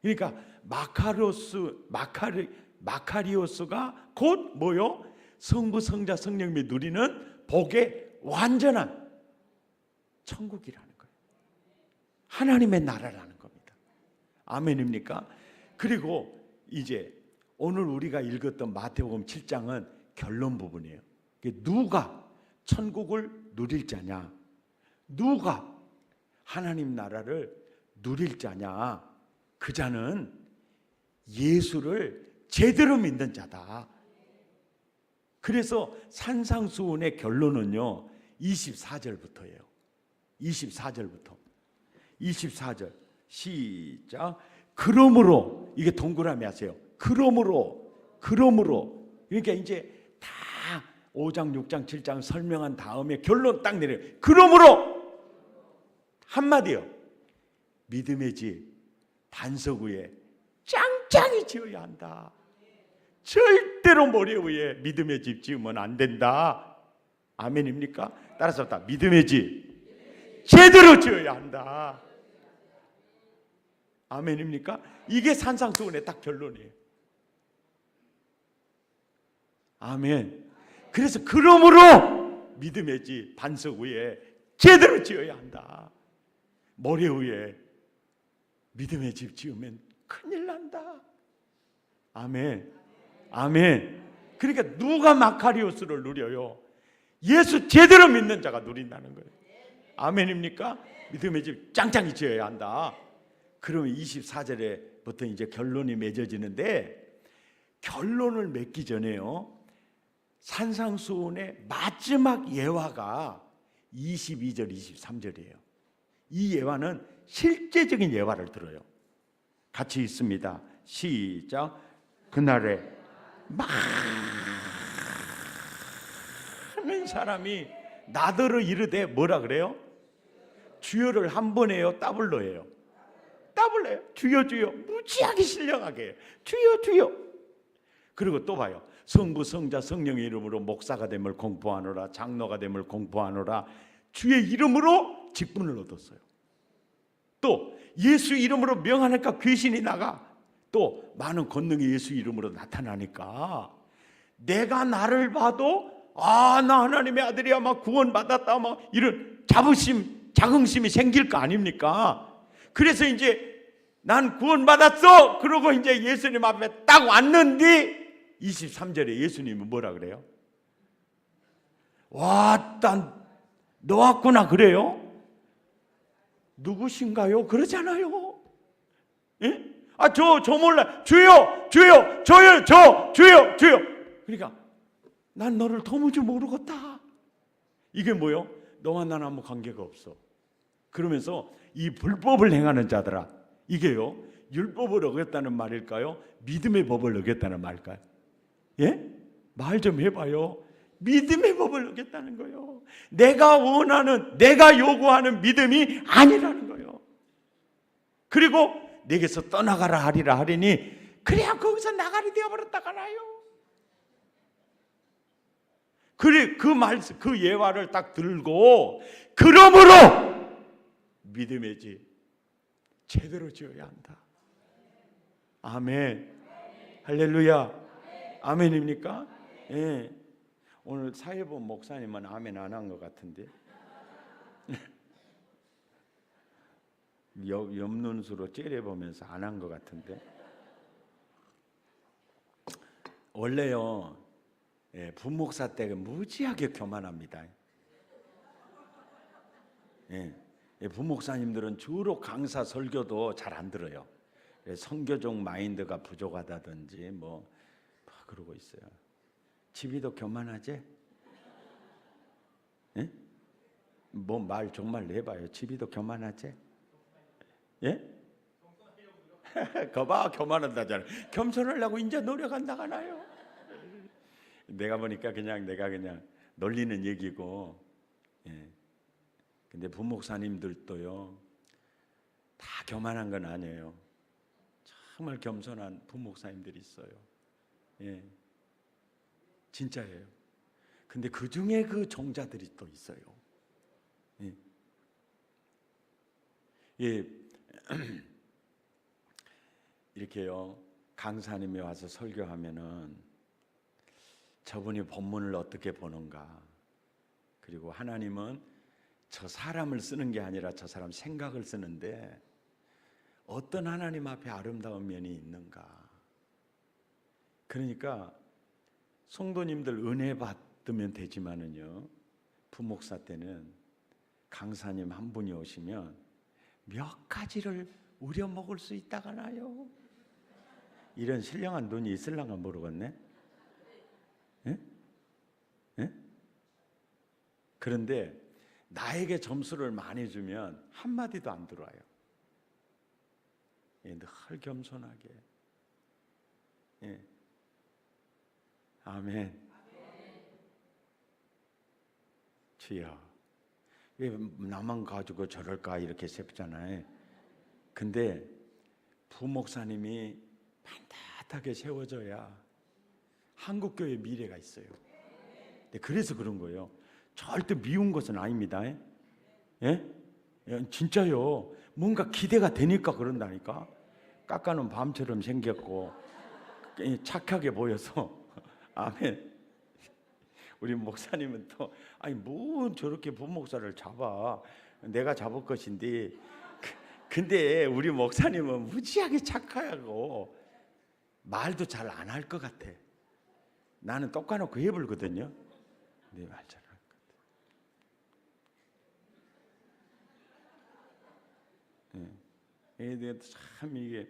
그러니까 마카리오스가 곧 뭐요? 성부, 성자, 성령이 누리는 복의 완전한 천국이라는 거예요. 하나님의 나라라는 겁니다. 아멘입니까? 그리고 이제 오늘 우리가 읽었던 마태복음 7장은 결론 부분이에요. 누가 천국을 누릴 자냐, 누가 하나님 나라를 누릴 자냐, 그 자는 예수를 제대로 믿는 자다. 그래서 산상수훈의 결론은요 24절부터예요. 24절부터 24절 시작. 그러므로, 이게 동그라미 하세요. 그러므로 그러니까 이제 다 5장 6장 7장 설명한 다음에 결론 딱 내려요. 그러므로 한마디요. 믿음의 집 반석 위에 짱짱이 지어야 한다. 절대로 모래 위에 믿음의 집 지으면 안 된다. 아멘입니까? 따라서 다 믿음의 집 제대로 지어야 한다. 아멘입니까? 이게 산상수훈의 딱 결론이에요. 아멘. 그래서 그러므로 믿음의 집 반석 위에 제대로 지어야 한다. 모래 위에 믿음의 집 지으면 큰일 난다. 아멘. 아멘. 그러니까 누가 마카리오스를 누려요? 예수 제대로 믿는 자가 누린다는 거예요. 아멘입니까? 믿음의 집 짱짱이 지어야 한다. 그러면 24절에부터 이제 결론이 맺어지는데, 결론을 맺기 전에요 산상수훈의 마지막 예화가 22절 23절이에요. 이 예화는 실제적인 예화를 들어요. 같이 있습니다. 시작. 그날에 많은 사람이 나더러 이르되 뭐라 그래요? 주여를 한 번 해요? 더블로 해요? 더블로 해요. 주여 주여 무지하게 신령하게 해요. 주여 주여. 그리고 또 봐요. 성부 성자 성령의 이름으로 목사가 됨을 공포하노라, 장로가 됨을 공포하노라. 주의 이름으로 직분을 얻었어요. 또 예수 이름으로 명하니까 귀신이 나가. 또 많은 권능이 예수 이름으로 나타나니까 내가 나를 봐도 나 하나님의 아들이야 막 구원받았다 막 이런 자긍심이 생길 거 아닙니까? 그래서 이제 난 구원받았어. 그러고 이제 예수님 앞에 딱 왔는데 23절에 예수님은 뭐라 그래요? 왔다 너 왔구나 그래요? 누구신가요? 그러잖아요. 예? 저 몰라. 주여 주여 저요 주여 그러니까 난 너를 도무지 모르겠다. 이게 뭐요? 너와 나는 아무 관계가 없어. 그러면서 이 불법을 행하는 자들아, 이게요 율법을 어겼다는 말일까요? 믿음의 법을 어겼다는 말일까요? 예? 말 좀 해봐요. 믿음의 법을 어겼다는 거예요. 내가 원하는, 내가 요구하는 믿음이 아니라는 거예요. 그리고 내게서 떠나가라 하리라 하리니 그래야 거기서 나가리 되어버렸다가나요. 그래 그 예화를 딱 들고 그러므로 믿음의 집 제대로 지어야 한다. 아멘. 할렐루야. 아멘입니까? 예. 오늘 사회본 목사님은 아멘 안 한 것 같은데. 옆눈수로 째려보면서 안 한 것 같은데. 원래요 부목사 때가 무지하게 교만합니다. 부목사님들은 주로 강사 설교도 잘 안 들어요. 선교적 마인드가 부족하다든지 뭐 그러고 있어요. 집이도 교만하지? 뭐 말 정말 내봐요. 집이도 교만하지? 예? 거봐 교만한다잖아. 겸손하려고 이제 노력한다가나요. 내가 보니까 내가 그냥 놀리는 얘기고. 예. 근데 부목사님들도요 다 교만한 건 아니에요. 정말 겸손한 부목사님들이 있어요. 예. 진짜예요. 근데 그 중에 그 종자들이 또 있어요. 예. 예. 이렇게요 강사님이 와서 설교하면은 저분이 본문을 어떻게 보는가, 그리고 하나님은 저 사람을 쓰는 게 아니라 저 사람 생각을 쓰는데 어떤 하나님 앞에 아름다운 면이 있는가. 그러니까 성도님들 은혜 받으면 되지만은요 부목사 때는 강사님 한 분이 오시면 몇 가지를 우려먹을 수 있다가나요. 이런 신령한 눈이 있을랑가 모르겠네. 예? 그런데 나에게 점수를 많이 주면 한마디도 안 들어와요. 예, 늘 겸손하게. 예. 아멘. 주여, 왜 나만 가지고 저럴까 이렇게 싶잖아요. 근데 부목사님이 반듯하게 세워져야 한국교회 미래가 있어요. 그래서 그런 거예요. 절대 미운 것은 아닙니다. 예? 진짜요. 뭔가 기대가 되니까 그런다니까. 깎아놓은 밤처럼 생겼고 착하게 보여서. 아멘. 우리 목사님은 또 아니 뭐 저렇게 부목사를 잡아. 내가 잡을 것인데. 근데 우리 목사님은 무지하게 착하고 말도 잘 안 할 것 같아. 나는 똑까놓고 해불거든요. 네, 말 잘 할 것 같아. 예. 참 이게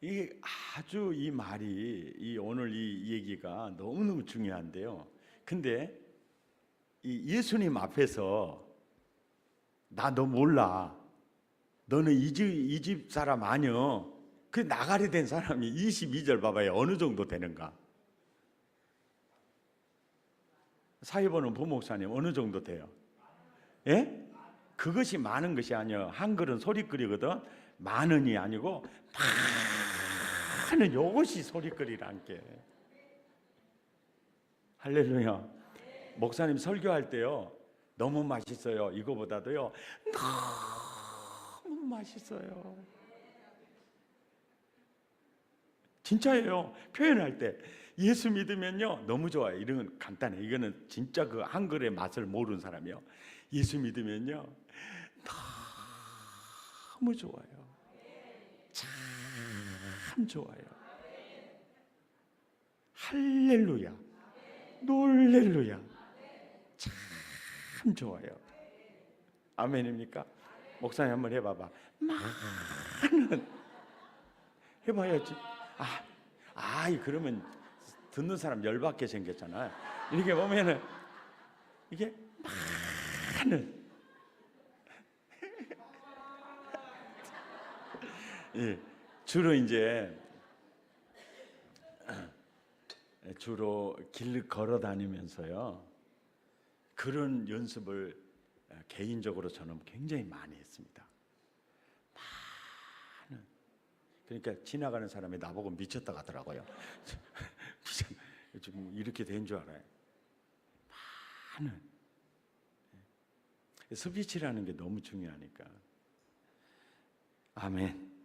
이게 아주 이 말이 오늘 이 얘기가 너무너무 중요한데요. 근데 이 예수님 앞에서 나 너 몰라. 너는 이 집 사람 아니여. 그 나가리 된 사람이 22절 봐봐요. 어느 정도 되는가? 사회 보는 부목사님 어느 정도 돼요? 예? 그것이 많은 것이 아니에요. 한글은 소리거리거든. 많은이 아니고 많은 요것이 소리거리란 게. 할렐루야. 목사님 설교할 때요 너무 맛있어요. 이거보다도요 너무 맛있어요. 진짜예요. 표현할 때 예수 믿으면요 너무 좋아요. 이런 건 간단해. 이거는 진짜 그 한글의 맛을 모르는 사람이요. 예수 믿으면요 너무 좋아요. 참 좋아요. 할렐루야. 놀렐루야. 참 좋아요. 아멘입니까? 목사님 한번 해봐봐. 많은 해봐야지. 그러면 듣는 사람 열받게 생겼잖아요. 이렇게 보면은 이게 많은 예, 주로 길 걸어 다니면서요 그런 연습을 개인적으로 저는 굉장히 많이 했습니다. 많은. 그러니까 지나가는 사람이 나보고 미쳤다 가더라고요. 좀 이렇게 된 줄 알아요. 많은 스피치라는 게 너무 중요하니까. 아멘.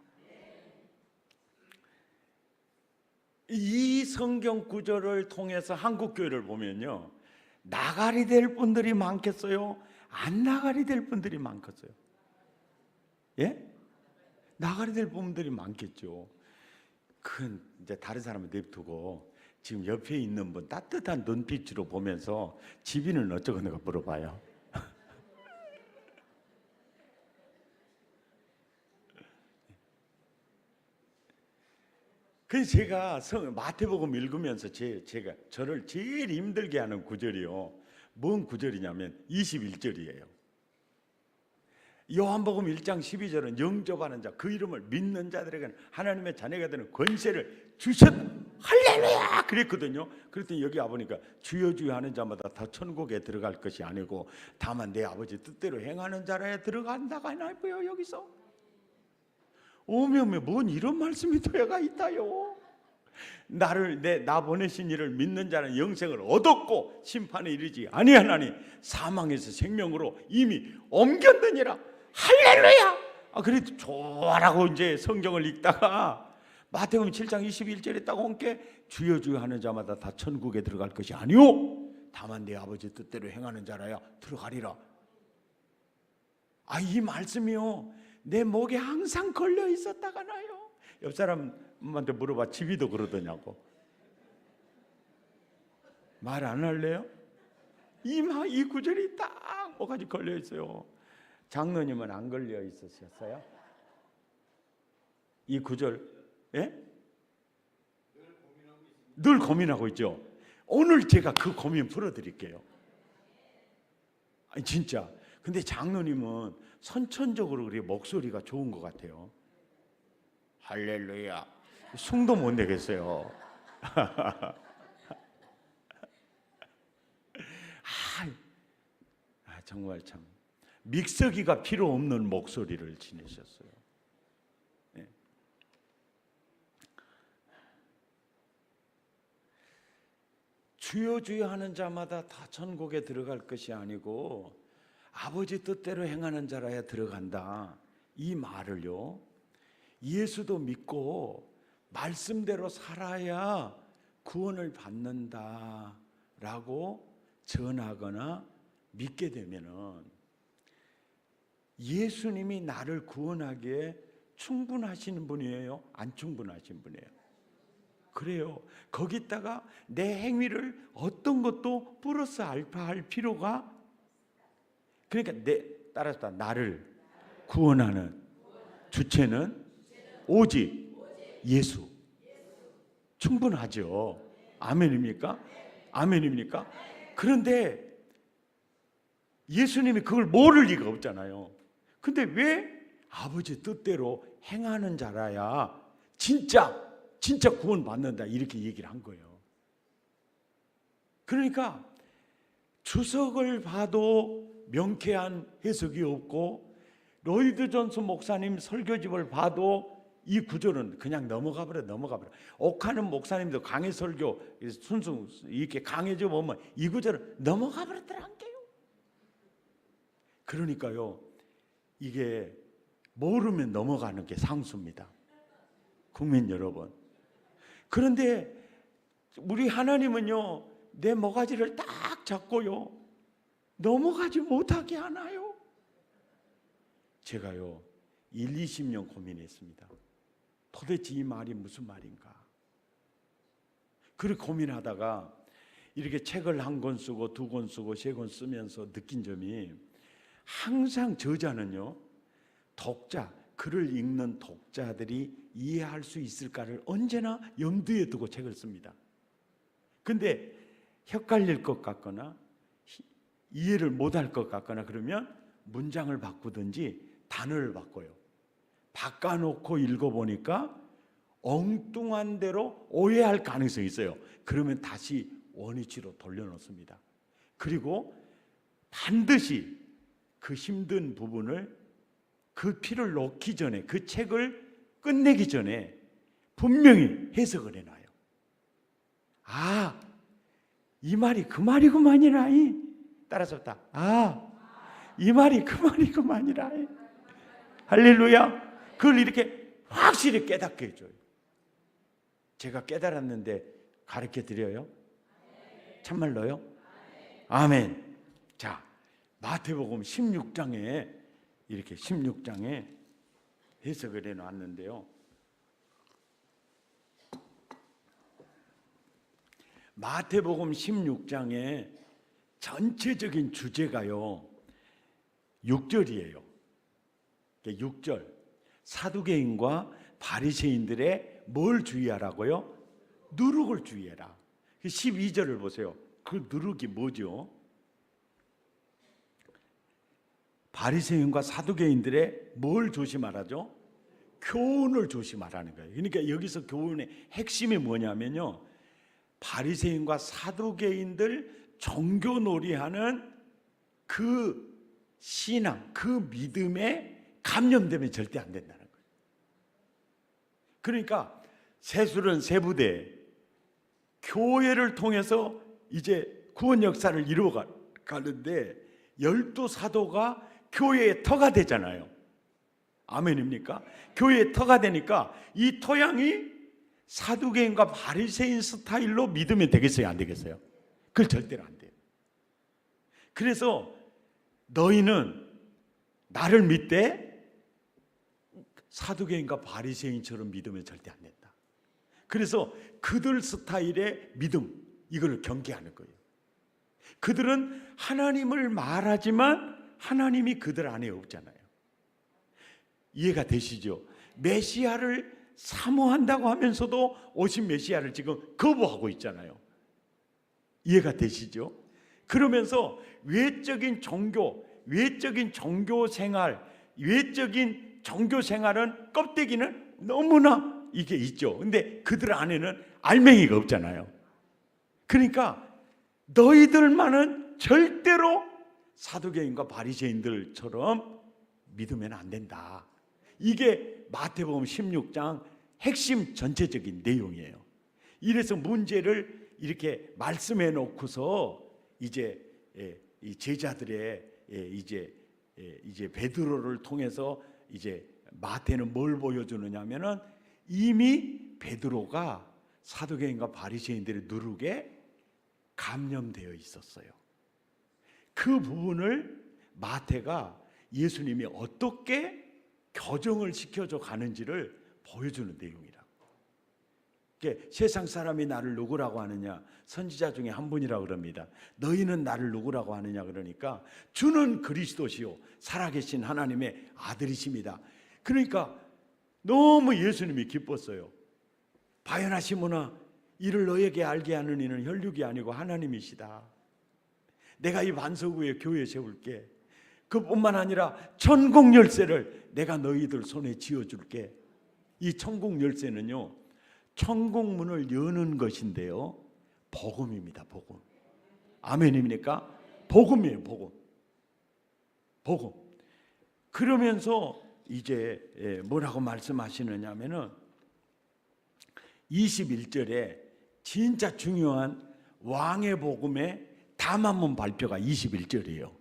이 성경 구절을 통해서 한국 교회를 보면요 나가리 될 분들이 많겠어요? 안 나가리 될 분들이 많겠어요? 예? 나가리 될 분들이 많겠죠. 큰 이제 다른 사람을 냅두고 지금 옆에 있는 분 따뜻한 눈빛으로 보면서 집이는 어쩌고는가 물어봐요. 그래서 제가 마태복음 읽으면서 제가 저를 제일 힘들게 하는 구절이요. 뭔 구절이냐면 21절이에요. 요한복음 1장 12절은 영접하는 자, 그 이름을 믿는 자들에게는 하나님의 자녀가 되는 권세를 주셨다. 할렐루야! 그랬거든요. 그랬더니 여기 와보니까 주여 주여 하는 자마다 다 천국에 들어갈 것이 아니고 다만 내 아버지 뜻대로 행하는 자라야 들어간다가 나고요. 여기서 오며 뭔 이런 말씀이 되어가 있다요. 나 보내신 이를 믿는 자는 영생을 얻었고 심판에 이르지 아니하나니 사망에서 생명으로 이미 옮겼느니라. 할렐루야. 그래도 좋아라고 이제 성경을 읽다가 마태복음 7장 21절에 딱 옮게 주여 주여 하는 자마다 다 천국에 들어갈 것이 아니오 다만 내 아버지 뜻대로 행하는 자라야 들어가리라. 이 말씀이요 내 목에 항상 걸려 있었다가 나요. 옆 사람한테 물어봐. 집이도 그러더냐고. 말 안 할래요? 이 구절이 딱 뭐가지 걸려 있어요. 장로님은 안 걸려 있으셨어요? 이 구절, 예? 늘 고민하고 있죠. 오늘 제가 그 고민 풀어드릴게요. 아니 진짜. 근데 장로님은 선천적으로 그렇게 목소리가 좋은 것 같아요. 할렐루야. 숨도 못 내겠어요. 정말 참 믹서기가 필요 없는 목소리를 지니셨어요. 네. 주여 주여 하는 자마다 다 천국에 들어갈 것이 아니고 아버지 뜻대로 행하는 자라야 들어간다. 이 말을요, 예수도 믿고 말씀대로 살아야 구원을 받는다라고 전하거나 믿게 되면은 예수님이 나를 구원하기에 충분하신 분이에요? 안 충분하신 분이에요? 그래요. 거기다가 내 행위를 어떤 것도 플러스 알파 할 필요가, 그러니까 따라서 나를 구원하는 주체는 오직 예수. 충분하죠. 아멘입니까? 아멘입니까? 그런데 예수님이 그걸 모를 리가 없잖아요. 근데 왜 아버지 뜻대로 행하는 자라야 진짜 구원 받는다 이렇게 얘기를 한 거예요. 그러니까 주석을 봐도 명쾌한 해석이 없고 로이드 존스 목사님 설교집을 봐도 이 구절은 그냥 넘어가 버려. 옥하는 목사님도 강해 설교 순수 이렇게 강해져 보면 이 구절은 넘어가 버리더라고요. 그러니까요, 이게 모르면 넘어가는 게 상수입니다, 국민 여러분. 그런데 우리 하나님은요, 내 모가지를 딱 잡고요, 넘어가지 못하게 하나요? 제가요 20년 고민했습니다. 도대체 이 말이 무슨 말인가? 그렇게 고민하다가 이렇게 책을 1권 쓰고 2권 쓰고 3권 쓰면서 느낀 점이, 항상 저자는요, 독자, 글을 읽는 독자들이 이해할 수 있을까를 언제나 염두에 두고 책을 씁니다. 근데 헷갈릴 것 같거나 이해를 못할 것 같거나 그러면 문장을 바꾸든지 단어를 바꿔요. 바꿔놓고 읽어보니까 엉뚱한 대로 오해할 가능성이 있어요. 그러면 다시 원위치로 돌려놓습니다. 그리고 반드시 그 힘든 부분을, 그 피를 놓기 전에, 그 책을 끝내기 전에 분명히 해석을 해놔요. 이 말이 그 말이구만이라. 따라서 이 말이 그 말이구만이라. 할렐루야. 그걸 이렇게 확실히 깨닫게 해줘요. 제가 깨달았는데 가르쳐 드려요? 참말로요? 아멘. 자, 마태복음 16장에 이렇게 16장에 해석을 해놨는데요, 마태복음 16장의 전체적인 주제가요 6절이에요. 6절, 사두개인과 바리새인들의 뭘 주의하라고요? 누룩을 주의해라. 12절을 보세요. 그 누룩이 뭐죠? 바리새인과 사두개인들의 뭘 조심하라죠? 교훈을 조심하라는 거예요. 그러니까 여기서 교훈의 핵심이 뭐냐면요, 바리새인과 사두개인들 종교놀이하는 그 신앙, 그 믿음에 감염되면 절대 안 된다는 거예요. 그러니까 세술은 세부대, 교회를 통해서 이제 구원 역사를 이루어가는데 12사도가 교회의 터가 되잖아요. 아멘입니까? 교회의 터가 되니까 이 토양이 사두개인과 바리새인 스타일로 믿으면 되겠어요? 안 되겠어요? 그걸 절대로 안 돼요. 그래서 너희는 나를 믿되 사두개인과 바리새인처럼 믿으면 절대 안 된다. 그래서 그들 스타일의 믿음, 이걸 경계하는 거예요. 그들은 하나님을 말하지만 하나님이 그들 안에 없잖아요. 이해가 되시죠? 메시아를 사모한다고 하면서도 오신 메시아를 지금 거부하고 있잖아요. 이해가 되시죠? 그러면서 외적인 종교, 외적인 종교 생활, 외적인 종교 생활은 껍데기는 너무나 이게 있죠. 근데 그들 안에는 알맹이가 없잖아요. 그러니까 너희들만은 절대로 사두개인과 바리새인들처럼 믿으면 안 된다. 이게 마태복음 16장 핵심 전체적인 내용이에요. 이래서 문제를 이렇게 말씀해 놓고서 이제 이 제자들의 이제 베드로를 통해서 이제 마태는 뭘 보여주느냐면은 이미 베드로가 사두개인과 바리새인들의 누룩에 감염되어 있었어요. 그 부분을 마태가 예수님이 어떻게 교정을 시켜줘 가는지를 보여주는 내용이라고. 세상 사람이 나를 누구라고 하느냐? 선지자 중에 한 분이라고 그럽니다. 너희는 나를 누구라고 하느냐? 그러니까 주는 그리스도시요 살아계신 하나님의 아들이십니다. 그러니까 너무 예수님이 기뻤어요. 바요나 시몬아, 이를 너에게 알게 하는 이는 혈육이 아니고 하나님이시다. 내가 이 반석 위에 교회 세울게. 그뿐만 아니라 천국 열쇠를 내가 너희들 손에 쥐어줄게. 이 천국 열쇠는요, 천국 문을 여는 것인데요, 복음입니다. 복음. 아멘입니까? 복음이에요. 복음. 복음. 그러면서 이제 뭐라고 말씀하시느냐면은 21절에 진짜 중요한 왕의 복음의 담화문 발표가 21절이에요.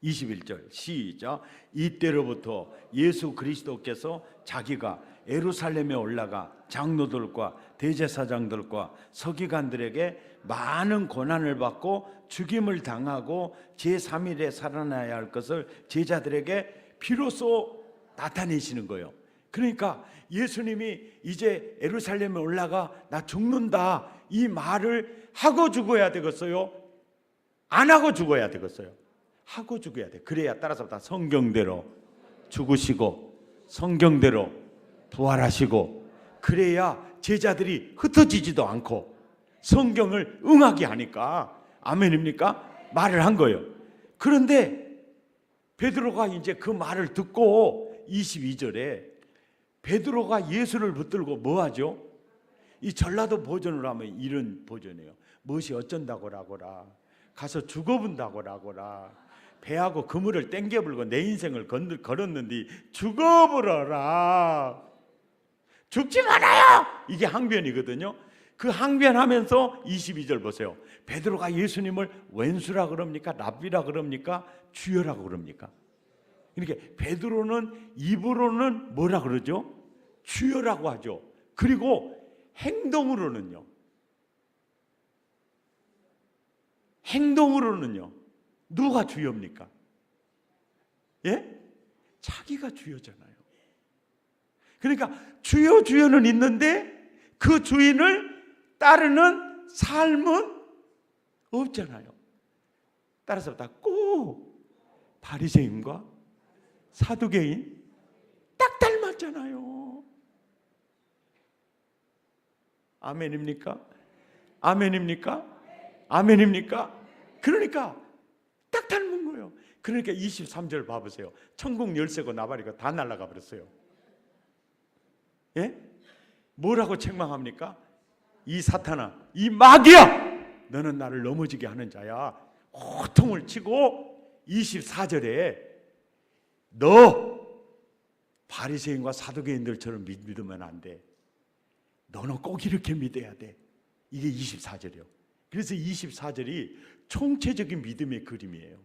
21절 시작. 이때로부터 예수 그리스도께서 자기가 예루살렘에 올라가 장로들과 대제사장들과 서기관들에게 많은 고난을 받고 죽임을 당하고 제3일에 살아나야 할 것을 제자들에게 비로소 나타내시는 거예요. 그러니까 예수님이 이제 예루살렘에 올라가 나 죽는다 이 말을 하고 죽어야 되겠어요? 안 하고 죽어야 되겠어요? 하고 죽어야 돼. 그래야 따라서 다 성경대로 죽으시고 성경대로 부활하시고, 그래야 제자들이 흩어지지도 않고 성경을 응하게 하니까, 아멘입니까? 말을 한 거예요. 그런데 베드로가 이제 그 말을 듣고 22절에 베드로가 예수를 붙들고 뭐 하죠? 이 전라도 버전으로 하면 이런 버전이에요. 무엇이 어쩐다고라고라, 가서 죽어본다고라고라, 배하고 그물을 땡겨 불고 내 인생을 걸었는데 죽어버려라, 죽지 말아요. 이게 항변이거든요. 그 항변하면서 22절 보세요. 베드로가 예수님을 왼수라 그럽니까? 랍비라 그럽니까? 주여라고 그럽니까? 그러니까 베드로는 입으로는 뭐라 그러죠? 주여라고 하죠. 그리고 행동으로는요 누가 주여입니까? 예? 자기가 주여잖아요. 그러니까 주여 주여는 있는데 그 주인을 따르는 삶은 없잖아요. 따라서 다 꼭 바리새인과 사두개인 딱 닮았잖아요. 아멘입니까? 아멘입니까? 아멘입니까? 그러니까 딱 닮은 거예요. 그러니까 23절 봐보세요. 천국 열쇠고 나발이고 다 날아가 버렸어요. 예? 뭐라고 책망합니까? 이 사탄아, 이 마귀야, 너는 나를 넘어지게 하는 자야. 호통을 치고 24절에 너 바리새인과 사두개인들처럼 믿으면 안 돼. 너는 꼭 이렇게 믿어야 돼. 이게 24절이요. 그래서 24절이 총체적인 믿음의 그림이에요.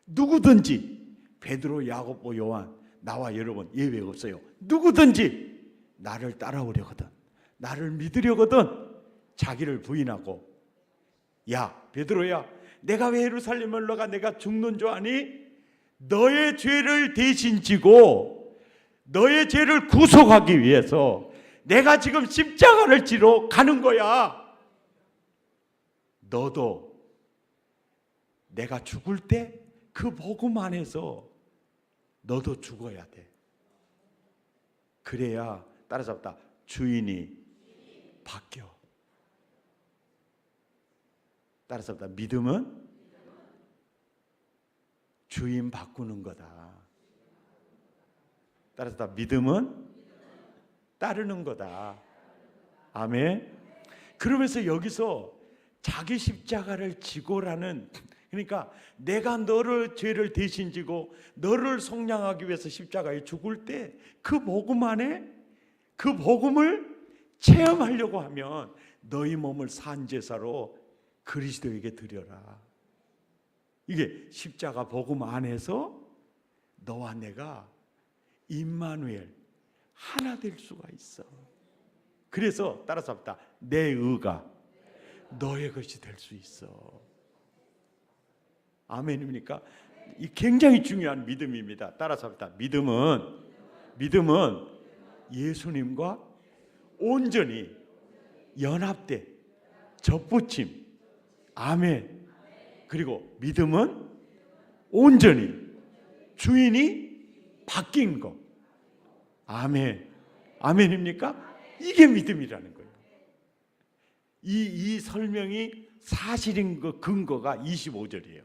누구든지 베드로, 야고보, 요한, 나와 여러분 예외 없어요. 누구든지 나를 따라오려거든, 나를 믿으려거든 자기를 부인하고, 야 베드로야, 내가 왜 예루살렘에 올라가 내가 죽는 줄 아니? 너의 죄를 대신 지고 너의 죄를 구속하기 위해서 내가 지금 십자가를 지러 가는 거야. 너도 내가 죽을 때 그 복음 안에서 너도 죽어야 돼. 그래야 따라잡다. 주인이 바뀌어. 따라잡다. 믿음은 주인 바꾸는 거다. 따라서 믿음은 따르는 거다. 아멘. 그러면서 여기서 자기 십자가를 지고라는, 그러니까 내가 너를 죄를 대신 지고 너를 속량하기 위해서 십자가에 죽을 때 그 복음 안에 그 복음을 체험하려고 하면 너희 몸을 산 제사로 그리스도에게 드려라. 이게 십자가 복음 안에서 너와 내가 임마누엘 하나 될 수가 있어. 그래서 따라서 합다. 내 의가 너의 것이 될 수 있어. 아멘입니까? 이 굉장히 중요한 믿음입니다. 따라서 합다. 믿음은 예수님과 온전히 연합돼 접붙임. 아멘. 그리고 믿음은 온전히 주인이 바뀐 거. 아멘. 아멘입니까? 이게 믿음이라는 거예요. 이 설명이 사실인 그 근거가 25절이에요.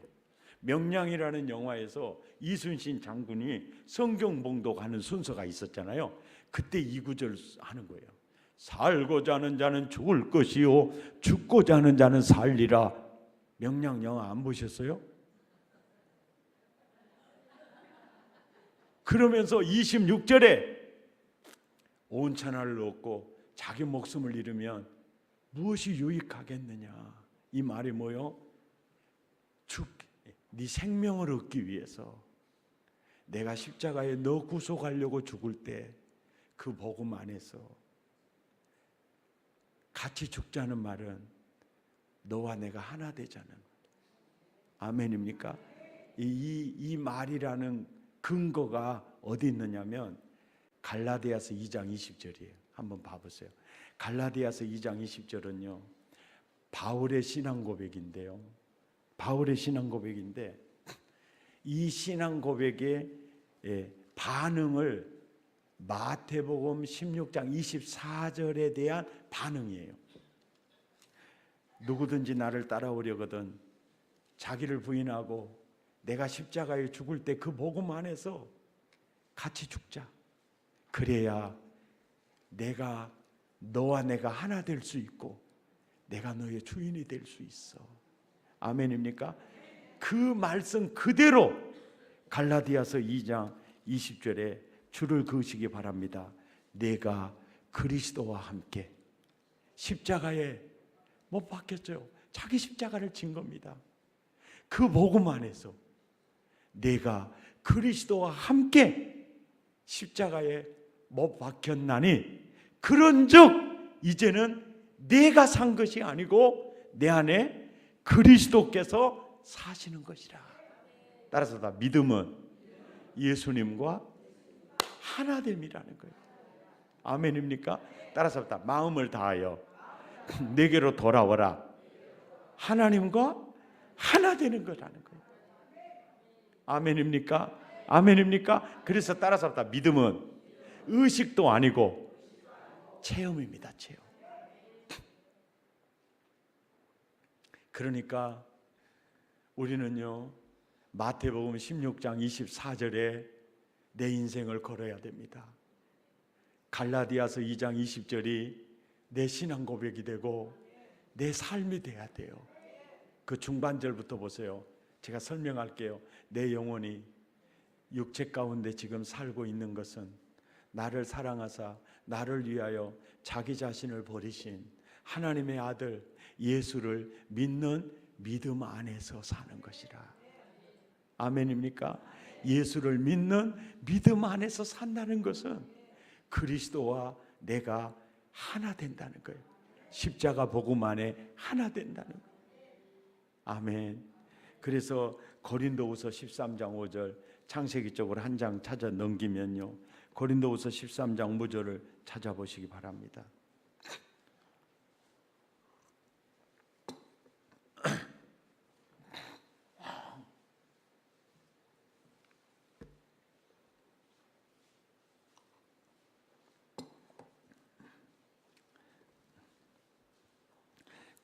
명량이라는 영화에서 이순신 장군이 성경 봉독하는 순서가 있었잖아요. 그때 이 구절 하는 거예요. 살고자 하는 자는 죽을 것이요 죽고자 하는 자는 살리라. 명량 영화 안 보셨어요? 그러면서 26절에 온천하를 얻고 자기 목숨을 잃으면 무엇이 유익하겠느냐. 이 말이 뭐요? 네 생명을 얻기 위해서 내가 십자가에 너 구속하려고 죽을 때 그 복음 안에서 같이 죽자는 말은 너와 내가 하나 되자는. 아멘입니까? 이 말이라는 근거가 어디 있느냐면 갈라디아서 2장 20절이에요. 한번 봐보세요. 갈라디아서 2장 20절은요 바울의 신앙 고백인데요. 바울의 신앙 고백인데 이 신앙 고백의 반응을 마태복음 16장 24절에 대한 반응이에요. 누구든지 나를 따라오려거든 자기를 부인하고 내가 십자가에 죽을 때 그 복음 안에서 같이 죽자. 그래야 너와 내가 하나 될 수 있고 내가 너의 주인이 될 수 있어. 아멘입니까? 그 말씀 그대로 갈라디아서 2장 20절에 줄을 그으시기 바랍니다. 내가 그리스도와 함께 십자가에 못 박혔어요. 자기 십자가를 진 겁니다. 그 복음 안에서 내가 그리스도와 함께 십자가에 못 박혔나니 그런즉 이제는 내가 산 것이 아니고 내 안에 그리스도께서 사시는 것이라. 따라서 다 믿음은 예수님과 하나됨이라는 거예요. 아멘입니까? 따라서 다 마음을 다하여 내게로 돌아오라. 하나님과 하나 되는 거라는 거예요. 아멘입니까? 아멘입니까? 그래서 따라서 다 믿음은 의식도 아니고 체험입니다. 체험. 그러니까 우리는요 마태복음 16장 24절에 내 인생을 걸어야 됩니다. 갈라디아서 2장 20절이 내 신앙 고백이 되고 내 삶이 돼야 돼요. 그 중반절부터 보세요. 제가 설명할게요. 내 영혼이 육체 가운데 지금 살고 있는 것은 나를 사랑하사 나를 위하여 자기 자신을 버리신 하나님의 아들 예수를 믿는 믿음 안에서 사는 것이라. 아멘입니까? 예수를 믿는 믿음 안에서 산다는 것은 그리스도와 내가 하나 된다는 거예요. 십자가 복음 안에 하나 된다는 거예요. 아멘. 그래서 고린도후서 13장 5절 창세기 쪽으로 한 장 찾아 넘기면요 고린도후서 13장 5절을 찾아보시기 바랍니다.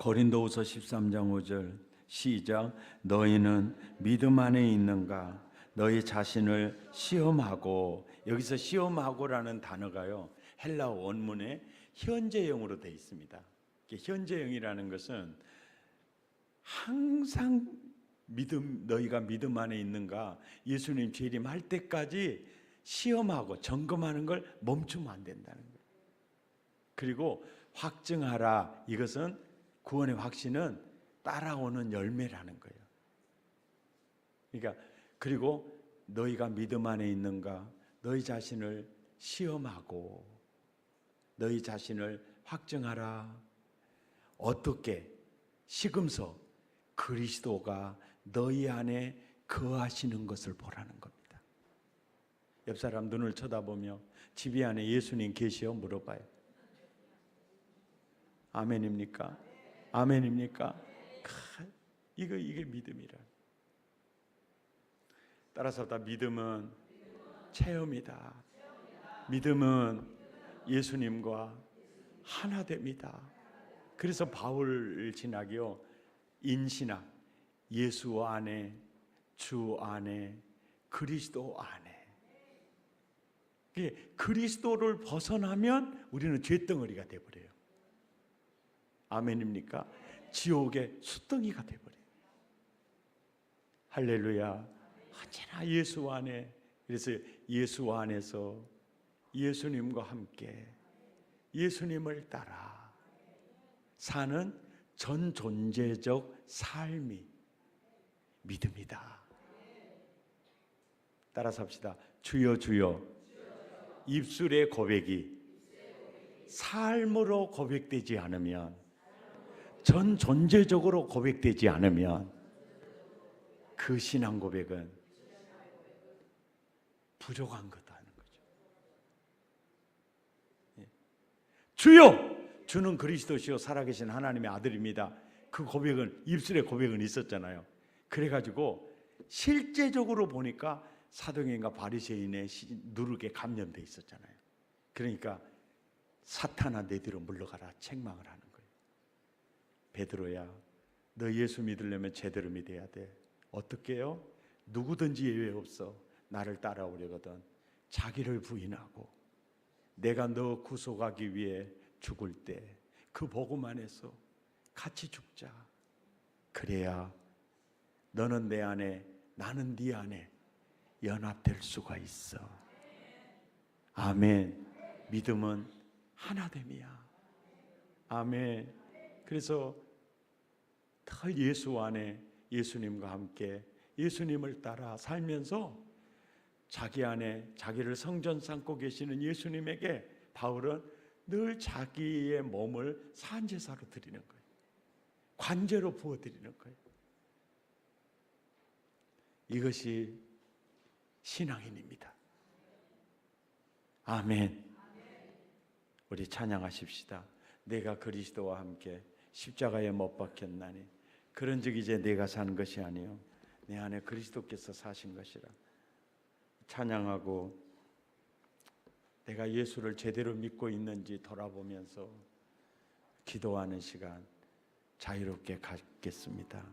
고린도후서 13장 5절 시작. 너희는 믿음 안에 있는가? 너희 자신을 시험하고. 여기서 시험하고라는 단어가요, 헬라어 원문에 현재형으로 되어 있습니다. 현재형이라는 것은 항상 너희가 믿음 안에 있는가, 예수님 재림할 때까지 시험하고 점검하는 걸 멈추면 안 된다는 거예요. 그리고 확증하라, 이것은 구원의 확신은 따라오는 열매라는 거예요. 그러니까 그리고 너희가 믿음 안에 있는가, 너희 자신을 시험하고 너희 자신을 확증하라. 어떻게? 시금서 그리스도가 너희 안에 거하시는 것을 보라는 겁니다. 옆 사람 눈을 쳐다보며 집이 안에 예수님 계시오 물어봐요. 아멘입니까? 아멘입니까? 이게 믿음이라. 따라서 다 믿음은 체험이다. 믿음은 예수님과 하나 됩니다. 그래서 바울 신학이요, 인신학, 예수 안에, 주 안에, 그리스도 안에. 그리스도를 벗어나면 우리는 죄덩어리가 돼버려요. 아멘입니까? 지옥의 숫덩이가 돼버려요. 할렐루야. 언제나 예수 안에. 그래서 예수 안에서 예수님과 함께 예수님을 따라 사는 전 존재적 삶이 믿음이다. 따라서 합시다. 주여 주여. 입술의 고백이 삶으로 고백되지 않으면, 전 존재적으로 고백되지 않으면 그 신앙 고백은 부족한 거다는 거죠. 주여! 주는 그리스도시요 살아계신 하나님의 아들입니다. 그 고백은, 입술의 고백은 있었잖아요. 그래가지고 실제적으로 보니까 사도행전과 바리새인의 누룩에 감염돼 있었잖아요. 그러니까 사탄아 내 뒤로 물러가라 책망을 하는 거예요. 베드로야, 너 예수 믿으려면 제대로 믿어야 돼. 어떻게 해요? 누구든지 예외 없어 나를 따라오려거든 자기를 부인하고 내가 너 구속하기 위해 죽을 때 그 복음 안에서 같이 죽자. 그래야 너는 내 안에, 나는 네 안에 연합될 수가 있어. 아멘. 믿음은 하나됨이야. 아멘. 그래서 늘 예수 안에 예수님과 함께 예수님을 따라 살면서 자기 안에 자기를 성전 삼고 계시는 예수님에게 바울은 늘 자기의 몸을 산제사로 드리는 거예요. 관제로 부어드리는 거예요. 이것이 신앙인입니다. 아멘. 우리 찬양하십시다. 내가 그리스도와 함께 십자가에 못 박혔나니 그런즉 이제 내가 사는 것이 아니요 내 안에 그리스도께서 사신 것이라. 찬양하고 내가 예수를 제대로 믿고 있는지 돌아보면서 기도하는 시간 자유롭게 갖겠습니다.